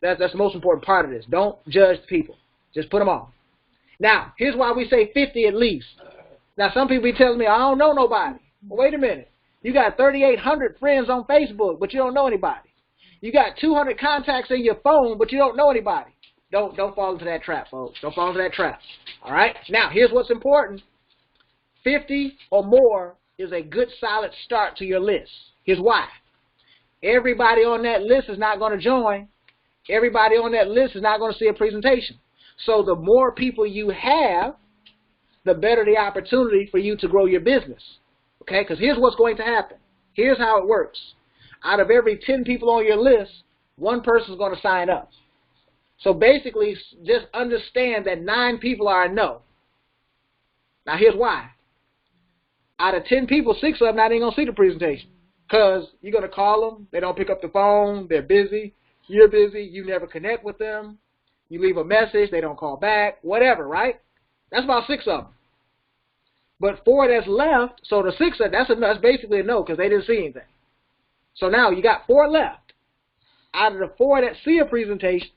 important part of this. Don't judge people. Just put them on. Now, here's why we say 50 at least. Now, some people be telling me, I don't know nobody. Well, wait a minute. You got 3,800 friends on Facebook, but you don't know anybody. You got 200 contacts in your phone, but you don't know anybody. Don't fall into that trap, folks. Don't fall into that trap. All right? Now, here's what's important. 50 or more is a good, solid start to your list. Here's why. Everybody on that list is not going to join. Everybody on that list is not going to see a presentation. So the more people you have, the better the opportunity for you to grow your business. Okay? Because here's what's going to happen. Here's how it works. Out of every 10 people on your list, 1 person is going to sign up. So basically, just understand that 9 people are a no. Now here's why. Out of 10 people, 6 of them not even going to see the presentation. Because you're going to call them, they don't pick up the phone, they're busy, you're busy, you never connect with them, you leave a message, they don't call back, whatever, right? That's about 6 of them. But 4 that's left, so the 6 of them, that's basically a no because they didn't see anything. So now you got 4 left. Out of the 4 that see a presentation,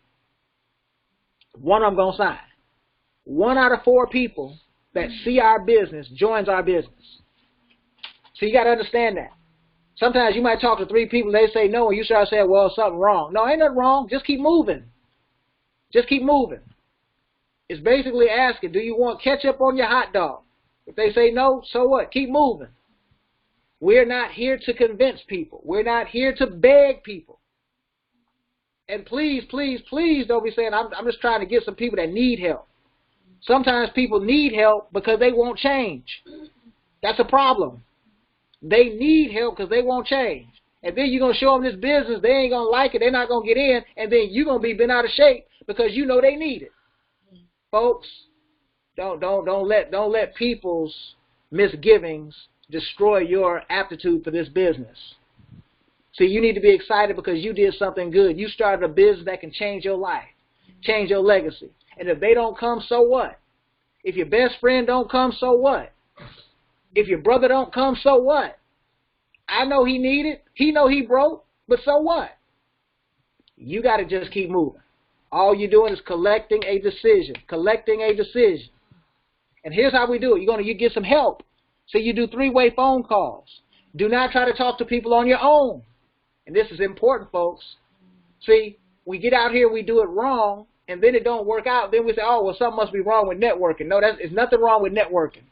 1 of them going to sign. 1 out of 4 people that see our business joins our business. So you got to understand that. Sometimes you might talk to 3 people, they say no, and you start saying, well, something wrong. No, ain't nothing wrong. Just keep moving. Just keep moving. It's basically asking, do you want ketchup on your hot dog? If they say no, so what? Keep moving. We're not here to convince people. We're not here to beg people. And please, please, please don't be saying, I'm just trying to get some people that need help. Sometimes people need help because they won't change. That's a problem. They need help because they won't change. And then you're going to show them this business, they ain't going to like it, they're not going to get in, and then you're going to be bent out of shape because you know they need it. Folks, don't let people's misgivings destroy your aptitude for this business. See, you need to be excited because you did something good. You started a business that can change your life, change your legacy. And if they don't come, so what? If your best friend don't come, so what? If your brother don't come, so what? I know he needed, he know he broke, but so what? You got to just keep moving. All you're doing is collecting a decision, And here's how we do it. You get some help. So you do 3-way phone calls. Do not try to talk to people on your own. And this is important, folks. See, we get out here, we do it wrong, and then it don't work out. Then we say, oh, well, something must be wrong with networking. No, there's nothing wrong with networking.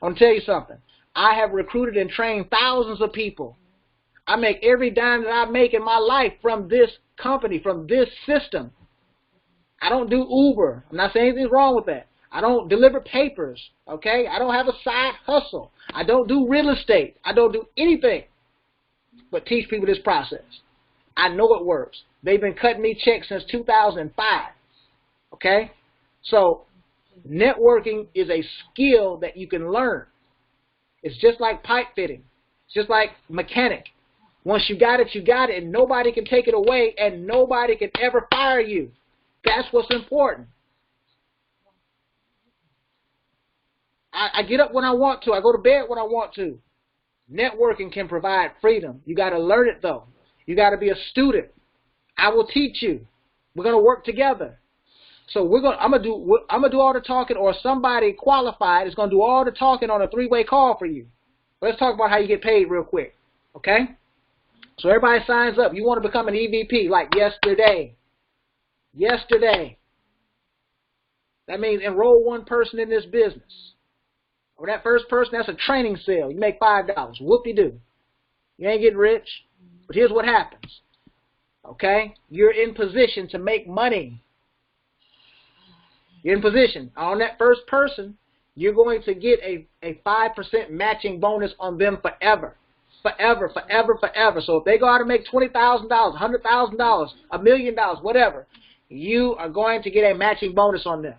I'm going to tell you something. I have recruited and trained thousands of people. I make every dime that I make in my life from this company, from this system. I don't do Uber. I'm not saying anything's wrong with that. I don't deliver papers, okay? I don't have a side hustle. I don't do real estate. I don't do anything but teach people this process. I know it works. They've been cutting me checks since 2005, okay? So networking is a skill that you can learn. It's just like pipe fitting. It's just like mechanic. Once you got it, and nobody can take it away, and nobody can ever fire you. That's what's important. I get up when I want to. I go to bed when I want to. Networking can provide freedom. You got to learn it, though. You got to be a student. I will teach you. We're going to work together. So I'm gonna do all the talking, or somebody qualified is gonna do all the talking on a 3-way call for you. Let's talk about how you get paid real quick, okay? So everybody signs up. You want to become an EVP like yesterday. Yesterday. That means enroll 1 person in this business. Or that first person, that's a training sale. You make $5. Whoop-de-doo. You ain't getting rich, but here's what happens. Okay? You're in position to make money. You're in position. On that first person, you're going to get a 5% matching bonus on them forever. forever, forever, forever. So if they go out and make $20,000, $100,000, $1 million, whatever, you are going to get a matching bonus on them.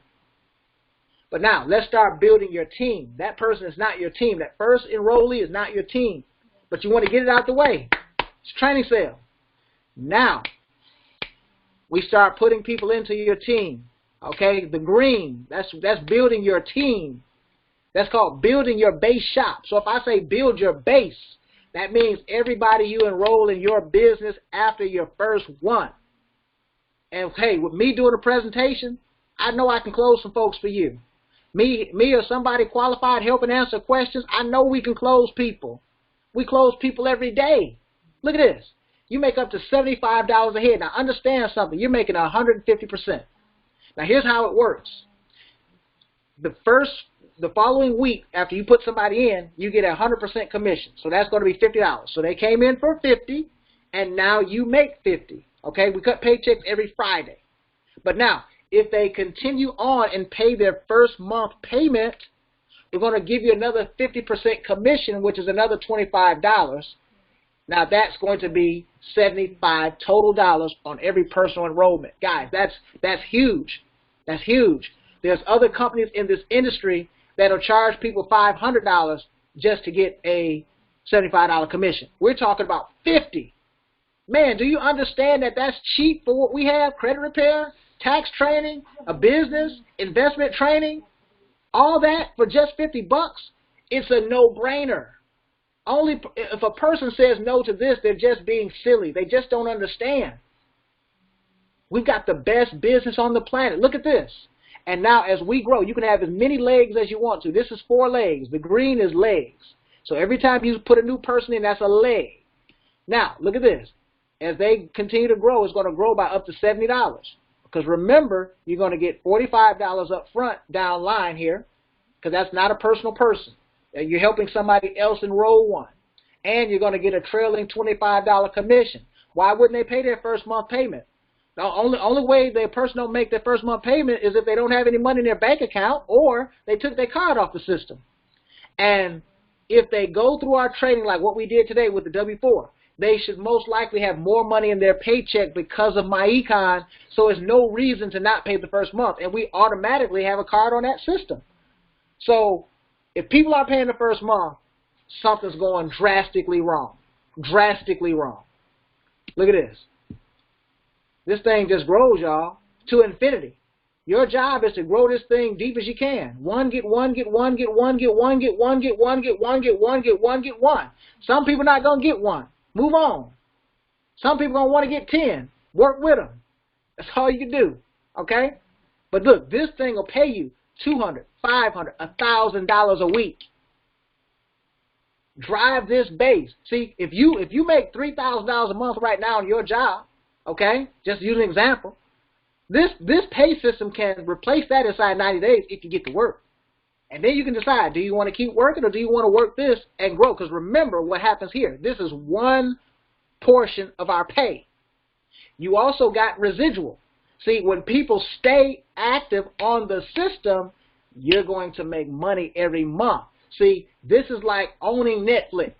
But now, let's start building your team. That person is not your team. That first enrollee is not your team. But you want to get it out the way. It's a training sale. Now, we start putting people into your team. Okay, the green, that's building your team. That's called building your base shop. So if I say build your base, that means everybody you enroll in your business after your first one. And hey, with me doing a presentation, I know I can close some folks for you. Me or somebody qualified helping answer questions, I know we can close people. We close people every day. Look at this. You make up to $75 a head. Now understand something. You're making 150%. Now here's how it works. The following week after you put somebody in, you get 100% commission. So that's going to be $50. So they came in for $50, and now you make $50. Okay, we cut paychecks every Friday. But now, if they continue on and pay their first month payment, we're going to give you another 50% commission, which is another $25. Now that's going to be $75 total dollars on every personal enrollment. Guys, that's huge. That's huge. There's other companies in this industry that'll charge people $500 just to get a $75 commission. We're talking about $50. Man, do you understand that that's cheap for what we have? Credit repair, tax training, a business, investment training, all that for just $50. It's a no-brainer. Only if a person says no to this, they're just being silly. They just don't understand. We've got the best business on the planet. Look at this. And now as we grow, you can have as many legs as you want to. This is 4 legs. The green is legs. So every time you put a new person in, that's a leg. Now, look at this. As they continue to grow, it's going to grow by up to $70. Because remember, you're going to get $45 up front down line here, because that's not a personal person. You're helping somebody else enroll one. And you're going to get a trailing $25 commission. Why wouldn't they pay their first month payment? The only way the person don't make their first month payment is if they don't have any money in their bank account or they took their card off the system. And if they go through our training like what we did today with the W-4, they should most likely have more money in their paycheck because of myEcon, so there's no reason to not pay the first month. And we automatically have a card on that system. So if people are paying the first month, something's going drastically wrong. Drastically wrong. Look at this. This thing just grows, y'all, to infinity. Your job is to grow this thing deep as you can. One, get one, get one, get one, get one, get one, get one, get one, get one, get one, get one. Some people not going to get one. Move on. Some people going to want to get 10. Work with them. That's all you can do, okay? But look, this thing will pay you $200, $500, $1,000 a week. Drive this base. See, if you make $3,000 a month right now in your job, okay, just use an example, this pay system can replace that inside 90 days if you get to work. And then you can decide, do you want to keep working or do you want to work this and grow? Because remember what happens here. This is one portion of our pay. You also got residual. See, when people stay active on the system, you're going to make money every month. See, this is like owning Netflix.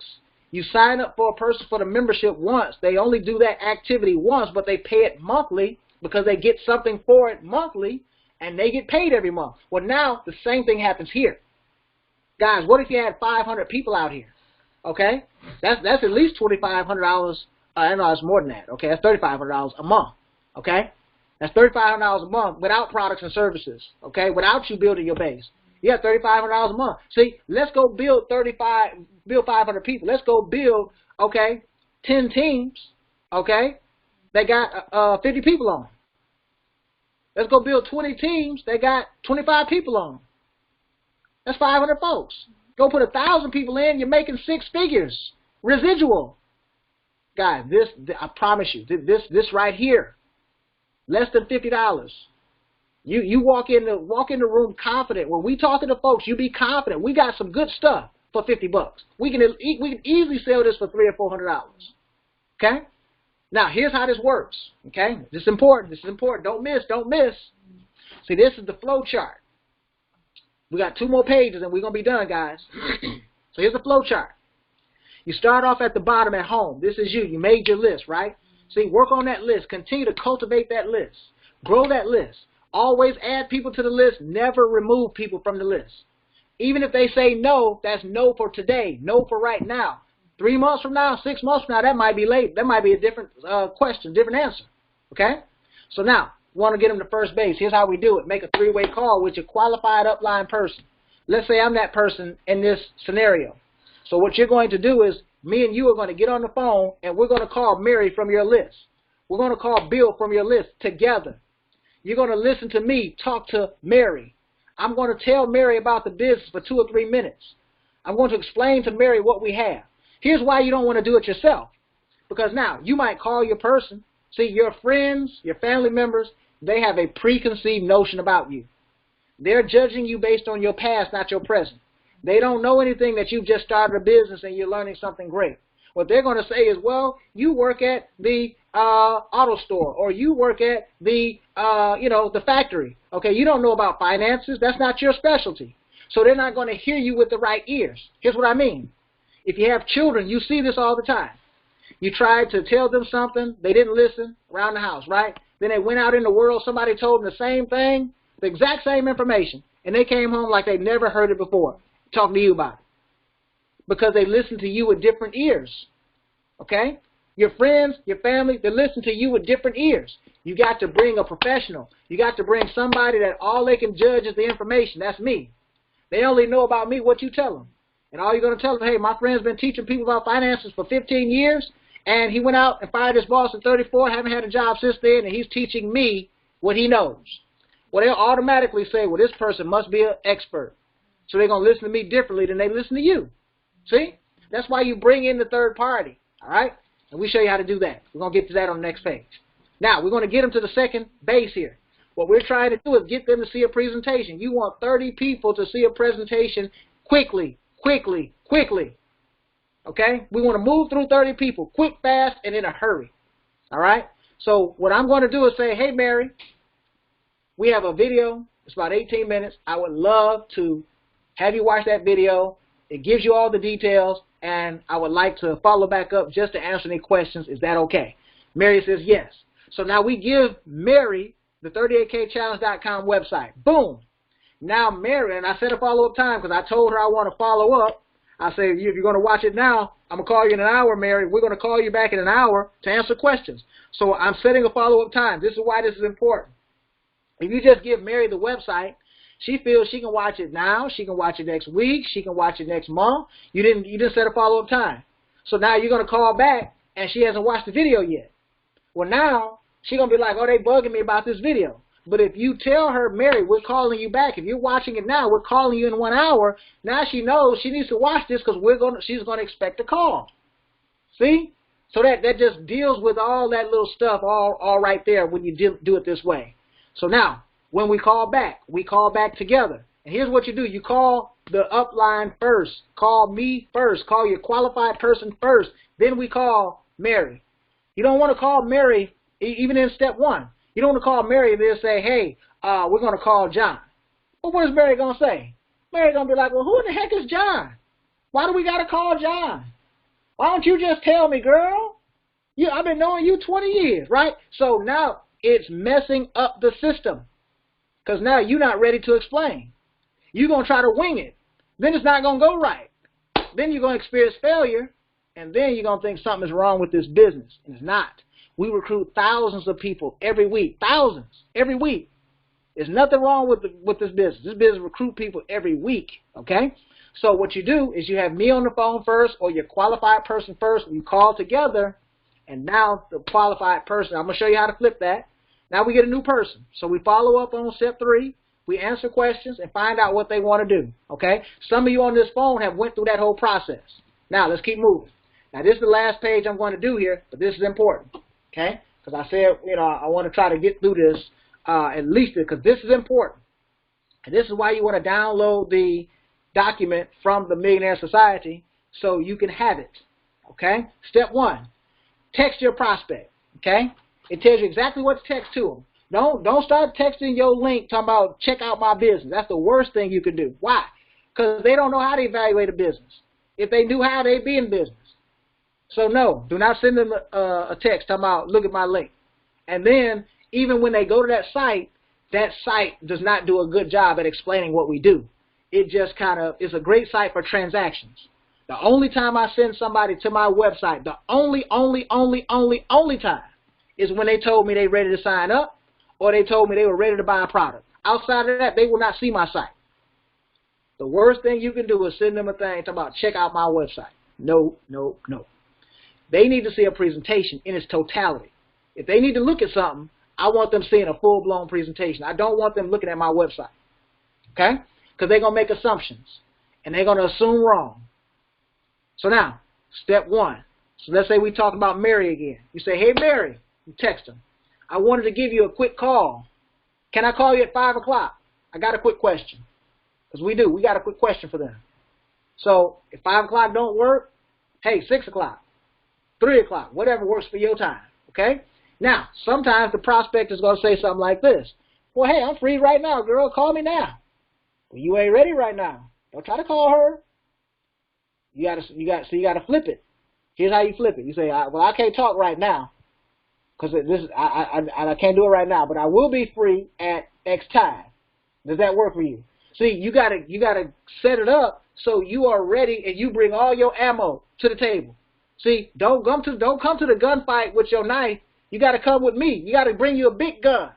You sign up for a person for the membership once. They only do that activity once, but they pay it monthly because they get something for it monthly, and they get paid every month. Well, now the same thing happens here. Guys, what if you had 500 people out here? Okay? That's at least $2,500. I know it's more than that. Okay? That's $3,500 a month. Okay? That's $3,500 a month without products and services. Okay? Without you building your base. You have $3,500 a month. See, let's go build 500 people. Let's go build, okay, 10 teams, okay, they got 50 people on. Let's go build 20 teams. They got 25 people on. That's 500 folks. Go put 1,000 people in. You're making 6 figures. Residual. Guys, I promise you, this right here, less than $50. You walk in the room confident. When we talking to folks, you be confident. We got some good stuff for $50. We can easily sell this for $300 or $400. Okay. Now, here's how this works, okay? This is important. This is important. Don't miss. Don't miss. See, this is the flow chart. We got 2 more pages, and we're going to be done, guys. So here's the flow chart. You start off at the bottom at home. This is you. You made your list, right? See, work on that list. Continue to cultivate that list. Grow that list. Always add people to the list. Never remove people from the list. Even if they say no, that's no for today. No for right now. 3 months from now, 6 months from now, that might be late. That might be a different question, different answer. Okay? So now, want to get them to first base. Here's how we do it. Make a three-way call with your qualified upline person. Let's say I'm that person in this scenario. So what you're going to do is, me and you are going to get on the phone, and we're going to call Mary from your list. We're going to call Bill from your list together. You're going to listen to me talk to Mary. I'm going to tell Mary about the business for 2 or 3 minutes. I'm going to explain to Mary what we have. Here's why you don't want to do it yourself. Because now, you might call your person. See, your friends, your family members, they have a preconceived notion about you. They're judging you based on your past, not your present. They don't know anything that you've just started a business and you're learning something great. What they're going to say is, well, you work at the auto store, or you work at the, the factory. Okay, you don't know about finances. That's not your specialty. So they're not going to hear you with the right ears. Here's what I mean. If you have children, you see this all the time. You tried to tell them something, they didn't listen around the house, right? Then they went out in the world, somebody told them the same thing, the exact same information, and they came home like they never heard it before, talking to you about it. Because they listened to you with different ears, okay? Your friends, your family, they listen to you with different ears. You got to bring a professional. You got to bring somebody that all they can judge is the information. That's me. They only know about me what you tell them. And all you're going to tell them, hey, my friend's been teaching people about finances for 15 years, and he went out and fired his boss at 34, haven't had a job since then, and he's teaching me what he knows. Well, they'll automatically say, well, this person must be an expert. So they're going to listen to me differently than they listen to you. See? That's why you bring in the third party, all right? And we show you how to do that. We're going to get to that on the next page. Now, we're going to get them to the second base here. What we're trying to do is get them to see a presentation. You want 30 people to see a presentation quickly, quickly, quickly. Okay? We want to move through 30 people, quick, fast, and in a hurry. All right? So what I'm going to do is say, hey, Mary, we have a video. It's about 18 minutes. I would love to have you watch that video. It gives you all the details, and I would like to follow back up just to answer any questions. Is that okay? Mary says yes. So now we give Mary the 38kchallenge.com website. Boom. Now Mary, and I set a follow-up time because I told her I want to follow up. I say, if you're going to watch it now, I'm going to call you in an hour, Mary. We're going to call you back in an hour to answer questions. So I'm setting a follow-up time. This is why this is important. If you just give Mary the website, she feels she can watch it now. She can watch it next week. She can watch it next month. You didn't set a follow-up time. So now you're going to call back, and she hasn't watched the video yet. Well, now she's going to be like, oh, they bugging me about this video. But if you tell her, Mary, we're calling you back. If you're watching it now, we're calling you in 1 hour. Now she knows she needs to watch this because she's going to expect a call. See? So that just deals with all that little stuff all right there when you do it this way. So now, when we call back together. And here's what you do. You call the upline first. Call me first. Call your qualified person first. Then we call Mary. You don't want to call Mary even in step 1. You don't want to call Mary and then say, hey, we're going to call John. Well, what is Mary going to say? Mary's going to be like, well, who in the heck is John? Why do we got to call John? Why don't you just tell me, girl? I've been knowing you 20 years, right? So now it's messing up the system because now you're not ready to explain. You're going to try to wing it. Then it's not going to go right. Then you're going to experience failure, and then you're going to think something is wrong with this business, and it's not. We recruit thousands of people every week. Thousands every week. There's nothing wrong with this business. This business recruit people every week. Okay? So what you do is you have me on the phone first or your qualified person first. You call together, and now the qualified person, I'm going to show you how to flip that. Now we get a new person. So we follow up on step 3. We answer questions and find out what they want to do. Okay? Some of you on this phone have went through that whole process. Now let's keep moving. Now this is the last page I'm going to do here, but this is important. Okay? Because I said, I want to try to get through this at least because this is important. And this is why you want to download the document from the Millionaire Society so you can have it. Okay? Step 1, text your prospect. Okay? It tells you exactly what to text to them. Don't start texting your link talking about check out my business. That's the worst thing you can do. Why? Because they don't know how to evaluate a business. If they knew how, they'd be in business. So no, do not send them a text talking about, look at my link. And then even when they go to that site does not do a good job at explaining what we do. It just kind of is a great site for transactions. The only time I send somebody to my website, the only time is when they told me they ready to sign up or they told me they were ready to buy a product. Outside of that, they will not see my site. The worst thing you can do is send them a thing talking about, check out my website. No, no, no. They need to see a presentation in its totality. If they need to look at something, I want them seeing a full-blown presentation. I don't want them looking at my website, okay? Because they're going to make assumptions, and they're going to assume wrong. So now, step one. So let's say we talk about Mary again. You say, hey, Mary, you text them. I wanted to give you a quick call. Can I call you at 5 o'clock? I got a quick question. Because we do. We got a quick question for them. So if 5 o'clock don't work, hey, 6 o'clock, 3 o'clock, whatever works for your time, okay? Now, sometimes the prospect is going to say something like this. Well, hey, I'm free right now, girl. Call me now. Well, you ain't ready right now. Don't try to call her. You gotta flip it. Here's how you flip it. You say, well, I can't talk right now because I can't do it right now, but I will be free at X time. Does that work for you? See, you gotta set it up so you are ready and you bring all your ammo to the table. See, don't come to the gunfight with your knife. You got to come with me. You got to bring you a big gun.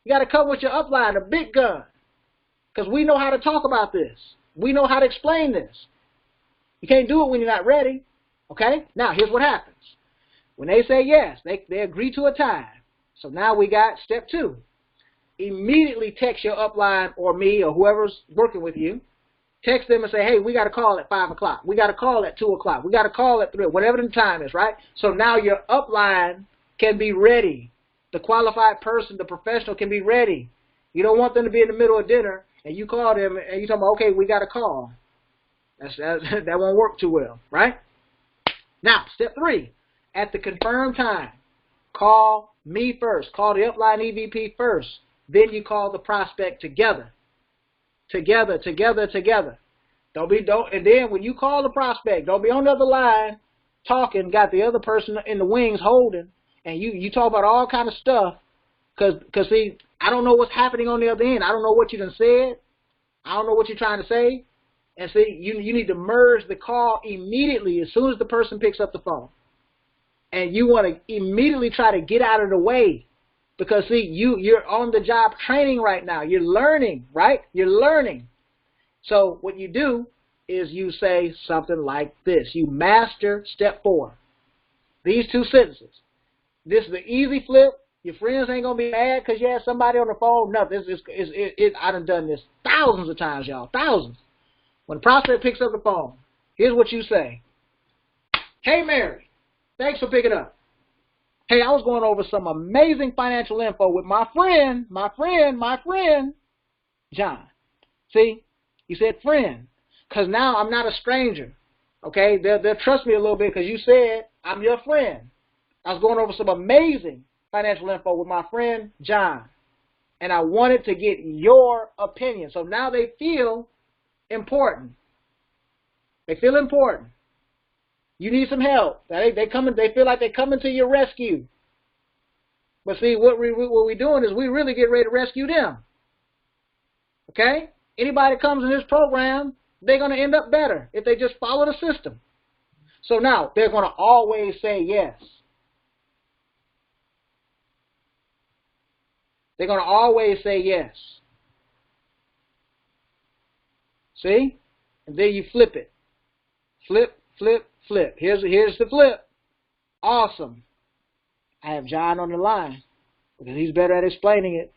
You got to come with your upline, a big gun. Because we know how to talk about this. We know how to explain this. You can't do it when you're not ready. Okay? Now, here's what happens. When they say yes, they agree to a time. So now we got step 2. Immediately text your upline or me or whoever's working with you. Text them and say, hey, we got to call at 5 o'clock. We got to call at 2 o'clock. We got to call at 3, whatever the time is, right? So now your upline can be ready. The qualified person, the professional can be ready. You don't want them to be in the middle of dinner and you call them and you tell them, okay, we got a call. That won't work too well, right? Now, step 3, at the confirmed time, call me first. Call the upline EVP first. Then you call the prospect together. Together. And then when you call the prospect, don't be on the other line talking, got the other person in the wings holding, and you talk about all kind of stuff, because see, I don't know what's happening on the other end. I don't know what you done said. I don't know what you're trying to say. And see, you need to merge the call immediately as soon as the person picks up the phone. And you want to immediately try to get out of the way. Because see, you're on the job training right now. You're learning, right? You're learning. So what you do is you say something like this. You master step 4. These 2 sentences. This is the easy flip. Your friends ain't going to be mad because you had somebody on the phone. No, I done done this thousands of times, y'all. Thousands. When the prospect picks up the phone, here's what you say. Hey, Mary, thanks for picking up. Hey, I was going over some amazing financial info with my friend, John. See, you said friend, because now I'm not a stranger. Okay, they'll trust me a little bit because you said I'm your friend. I was going over some amazing financial info with my friend, John, and I wanted to get your opinion. So now they feel important. They feel important. You need some help. They feel like they're coming to your rescue. But see, what we're doing is we really get ready to rescue them. Okay? Anybody that comes in this program, they're going to end up better if they just follow the system. So now, they're going to always say yes. They're going to always say yes. See? And then you flip it. Flip. Here's the flip. Awesome. I have John on the line because he's better at explaining it.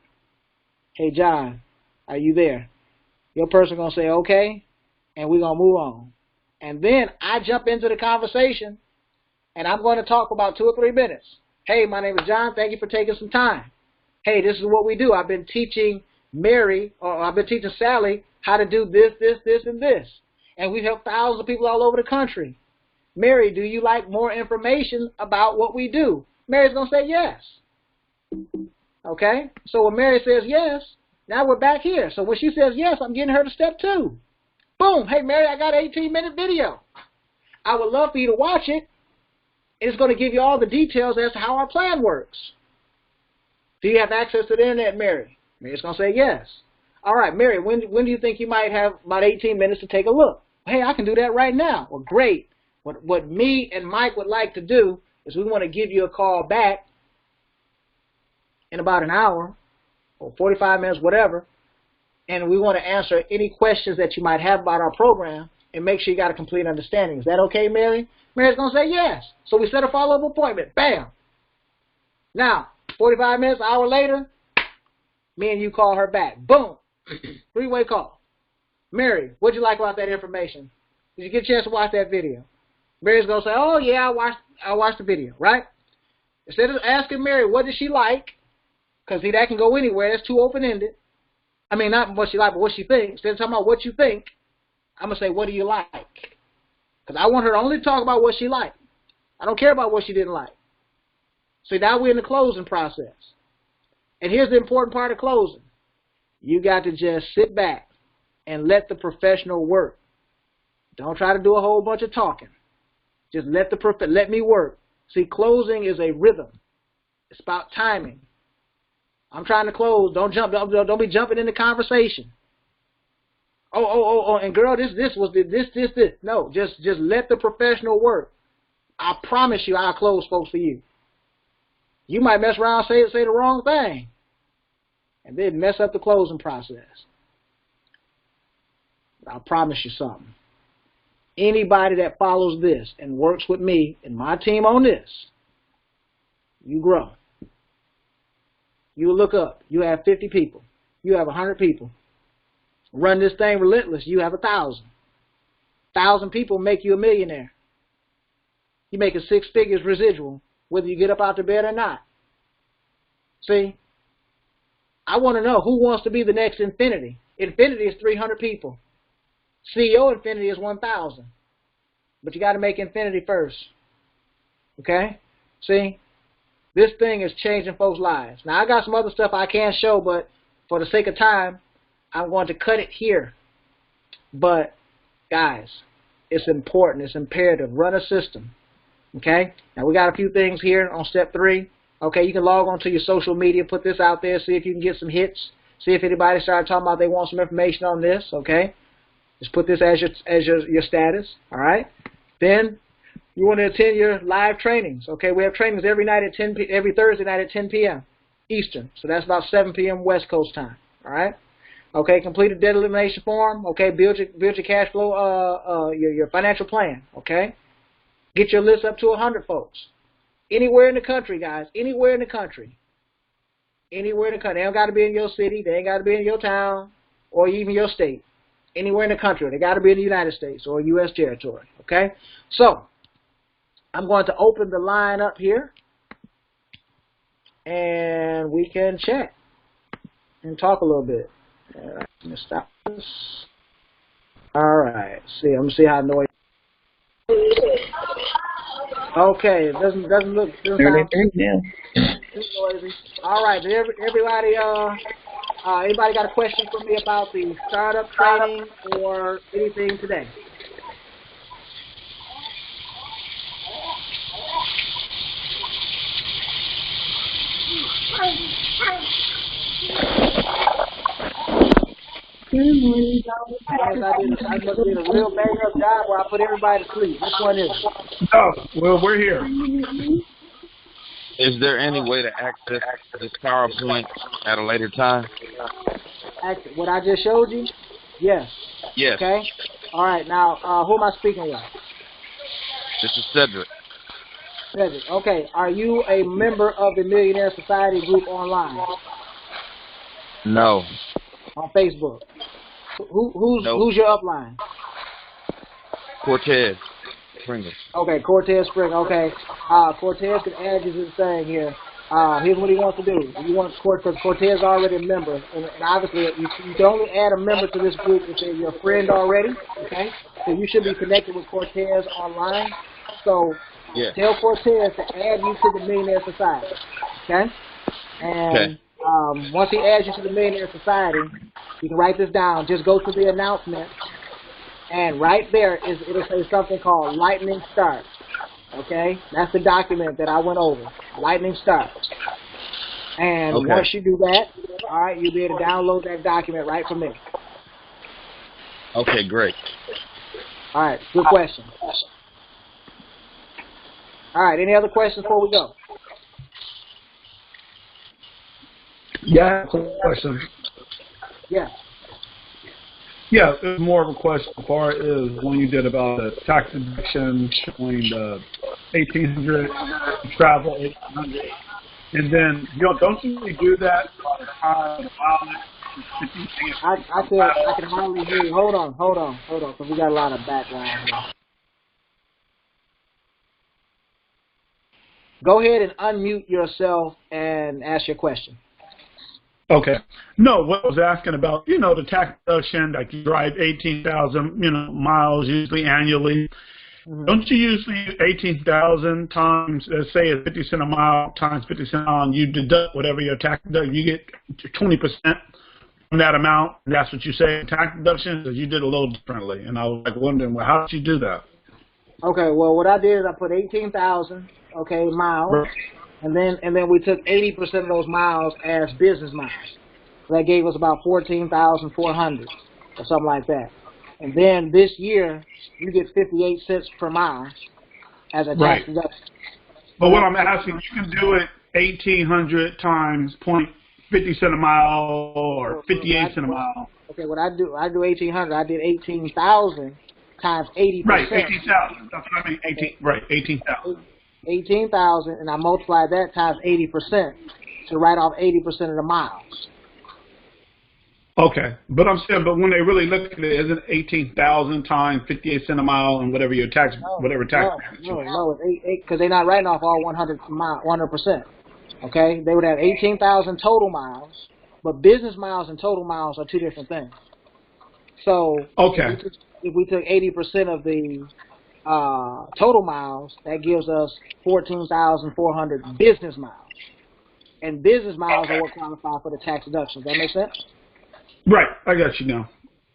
Hey, John, are you there? Your person going to say, okay, and we're going to move on. And then I jump into the conversation, and I'm going to talk about 2 or 3 minutes. Hey, my name is John. Thank you for taking some time. Hey, this is what we do. I've been teaching Mary, or I've been teaching Sally how to do this, and this. And we've helped thousands of people all over the country. Mary, do you like more information about what we do? Mary's going to say yes. Okay? So when Mary says yes, now we're back here. So when she says yes, I'm getting her to step 2. Boom. Hey, Mary, I got an 18-minute video. I would love for you to watch it. It's going to give you all the details as to how our plan works. Do you have access to the internet, Mary? Mary's going to say yes. All right, Mary, when do you think you might have about 18 minutes to take a look? Hey, I can do that right now. Well, great. What me and Mike would like to do is we want to give you a call back in about an hour or 45 minutes, whatever, and we want to answer any questions that you might have about our program and make sure you got a complete understanding. Is that okay, Mary? Mary's going to say yes. So we set a follow-up appointment. Bam. Now, 45 minutes, an hour later, me and you call her back. Boom. Three-way call. Mary, what'd you like about that information? Did you get a chance to watch that video? Mary's going to say, oh, yeah, I watched the video, right? Instead of asking Mary, what did she like? Because, see, that can go anywhere. That's too open-ended. I mean, not what she liked, but what she thinks. Instead of talking about what you think, I'm going to say, what do you like? Because I want her to only talk about what she liked. I don't care about what she didn't like. So now we're in the closing process. And here's the important part of closing. You got to just sit back and let the professional work. Don't try to do a whole bunch of talking. Just let me work. See, closing is a rhythm. It's about timing. I'm trying to close. Don't be jumping into conversation. Oh, and girl, this was this. No, just let the professional work. I promise you, I'll close folks for you. You might mess around, say the wrong thing, and then mess up the closing process. But I promise you something. Anybody that follows this and works with me and my team on this, you grow. You look up. You have 50 people. You have 100 people. Run this thing relentless. You have 1,000. 1,000 people make you a millionaire. You make 6 figures residual, whether you get up out of bed or not. See? I want to know who wants to be the next Infinity. Infinity is 300 people. CEO Infinity is 1,000. But you got to make Infinity first. Okay? See? This thing is changing folks' lives. Now, I got some other stuff I can't show, but for the sake of time, I'm going to cut it here. But, guys, it's important. It's imperative. Run a system. Okay? Now, we got a few things here on step 3. Okay, you can log on to your social media, put this out there, see if you can get some hits, see if anybody started talking about they want some information on this, okay? Just put this as your status, all right? Then you want to attend your live trainings, okay? We have trainings every Thursday night at 10 p.m. Eastern, so that's about 7 p.m. West Coast time, all right? Okay, complete a debt elimination form, okay? Build your cash flow, your financial plan, okay? Get your list up to 100 folks. Anywhere in the country, guys. Anywhere in the country. Anywhere in the country. They don't got to be in your city. They ain't got to be in your town or even your state. Anywhere in the country. They got to be in the United States or U.S. territory. Okay? So, I'm going to open the line up here. And we can chat and talk a little bit. Let me stop this. All right. See, I'm going to see how noisy. Okay, it doesn't sound too noisy. All right, everybody, anybody got a question for me about the startup training or anything today? Good morning, I must have did a real bang up job where I put everybody to sleep. Which one is it? Oh, well, we're here. Is there any way to access this PowerPoint at a later time? What I just showed you? Yes. Yes. Okay. All right. Now, who am I speaking with? This is Cedric. Cedric. Okay. Are you a member of the Millionaire Society group online? No. On Facebook. Who's your upline? Cortez Springer. Okay, Cortez Springer. Okay, Cortez can add you to the thing here. Here's what he wants to do. You want because Cortez is already a member, and obviously you can only add a member to this group if they're your friend already. Okay, so you should be connected with Cortez online. So tell Cortez to add you to the Millionaire Society. Okay, and once he adds you to the Millionaire Society, you can write this down. Just go to the announcement, and right there it'll say something called Lightning Start. Okay, that's the document that I went over. Lightning Start. And Okay. once you do that, all right, you'll be able to download that document right from there. Okay, great. All right, good question. All right, any other questions before we go? Yeah, question. Yeah. Yeah, it was more of a question as far as when you did about the tax deduction showing the 1,800 travel 1,800, and then don't you really do that by the time I can hardly hear you. Hold on, because we got a lot of background here. Go ahead and unmute yourself and ask your question. Okay. No, what I was asking about, the tax deduction, like you drive 18,000, miles usually annually. Mm-hmm. Don't you usually 18,000 times, let's say it's 50 cents a mile times 50 cents a mile, and you deduct whatever your tax deduction, you get 20% from that amount. That's what you say in tax deduction, because you did a little differently. And I was like wondering, well, how did you do that? Okay, well, what I did is I put 18,000, miles. Right. And then we took 80% of those miles as business miles. So that gave us about 14,400 or something like that. And then this year, you get 58 cents per mile as a tax deduction. But what I'm asking, you can do it 1,800 times 50 cent a mile or 58 cent a mile. Okay, what I do 1,800. I did 18,000 times 80%. Right, 18,000. That's what I mean. 18,000. 18,000, and I multiply that times 80% to write off 80% of the miles. Okay, but I'm saying, but when they really look at it, isn't 18,000 times 58 cents a mile and whatever your tax, whatever tax? No, because they're not writing off all 100%. Okay, they would have 18,000 total miles, but business miles and total miles are two different things. So okay, if we took 80% of the total miles, that gives us 14,400 business miles. And business miles are what qualify for the tax deduction. Does that make sense? Right. I got you now.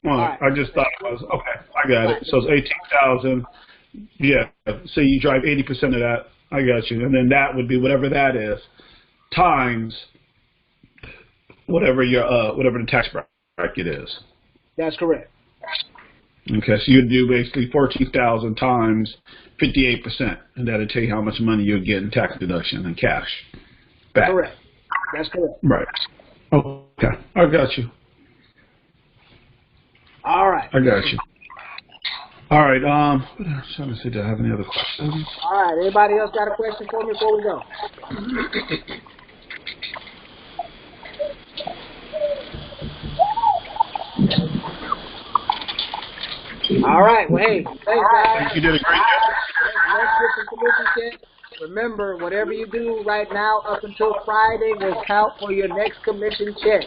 Well, right. I just thought it was, okay, I got it. So it's 18,000. Yeah. So you drive 80% of that. I got you. And then that would be whatever that is times whatever the tax bracket is. That's correct. Okay, so you'd do basically 14,000 times 58%, and that'll tell you how much money you'll get in tax deduction and cash back. Correct. That's correct. Right. Okay, I got you. All right. I got you. All right. Trying to see, do I have any other questions? All right. Anybody else got a question for me before we go? All right. Well, hey, thanks, guys. You did a great job. Let's get some commission checks. Remember, whatever you do right now up until Friday will count for your next commission check.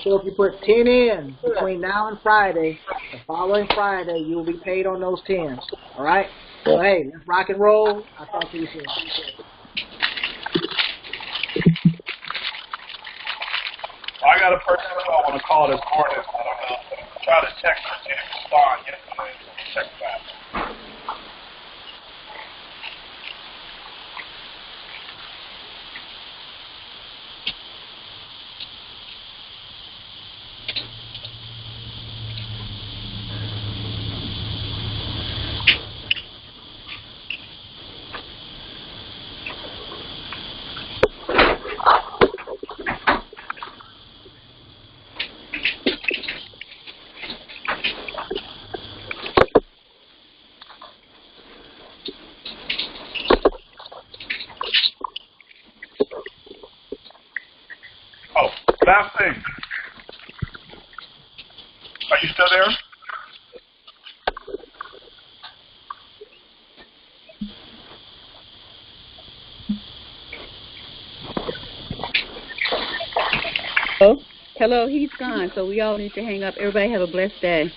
So if you put 10 in between now and Friday, the following Friday, you'll be paid on those 10s. All right? So, hey, let's rock and roll. I'll talk to you soon. I got a person who I want to call this morning. I don't know. Try to text her, see if it's respond yesterday. Check that. Oh, last thing. Are you still there? Oh, hello, he's gone, so we all need to hang up. Everybody have a blessed day.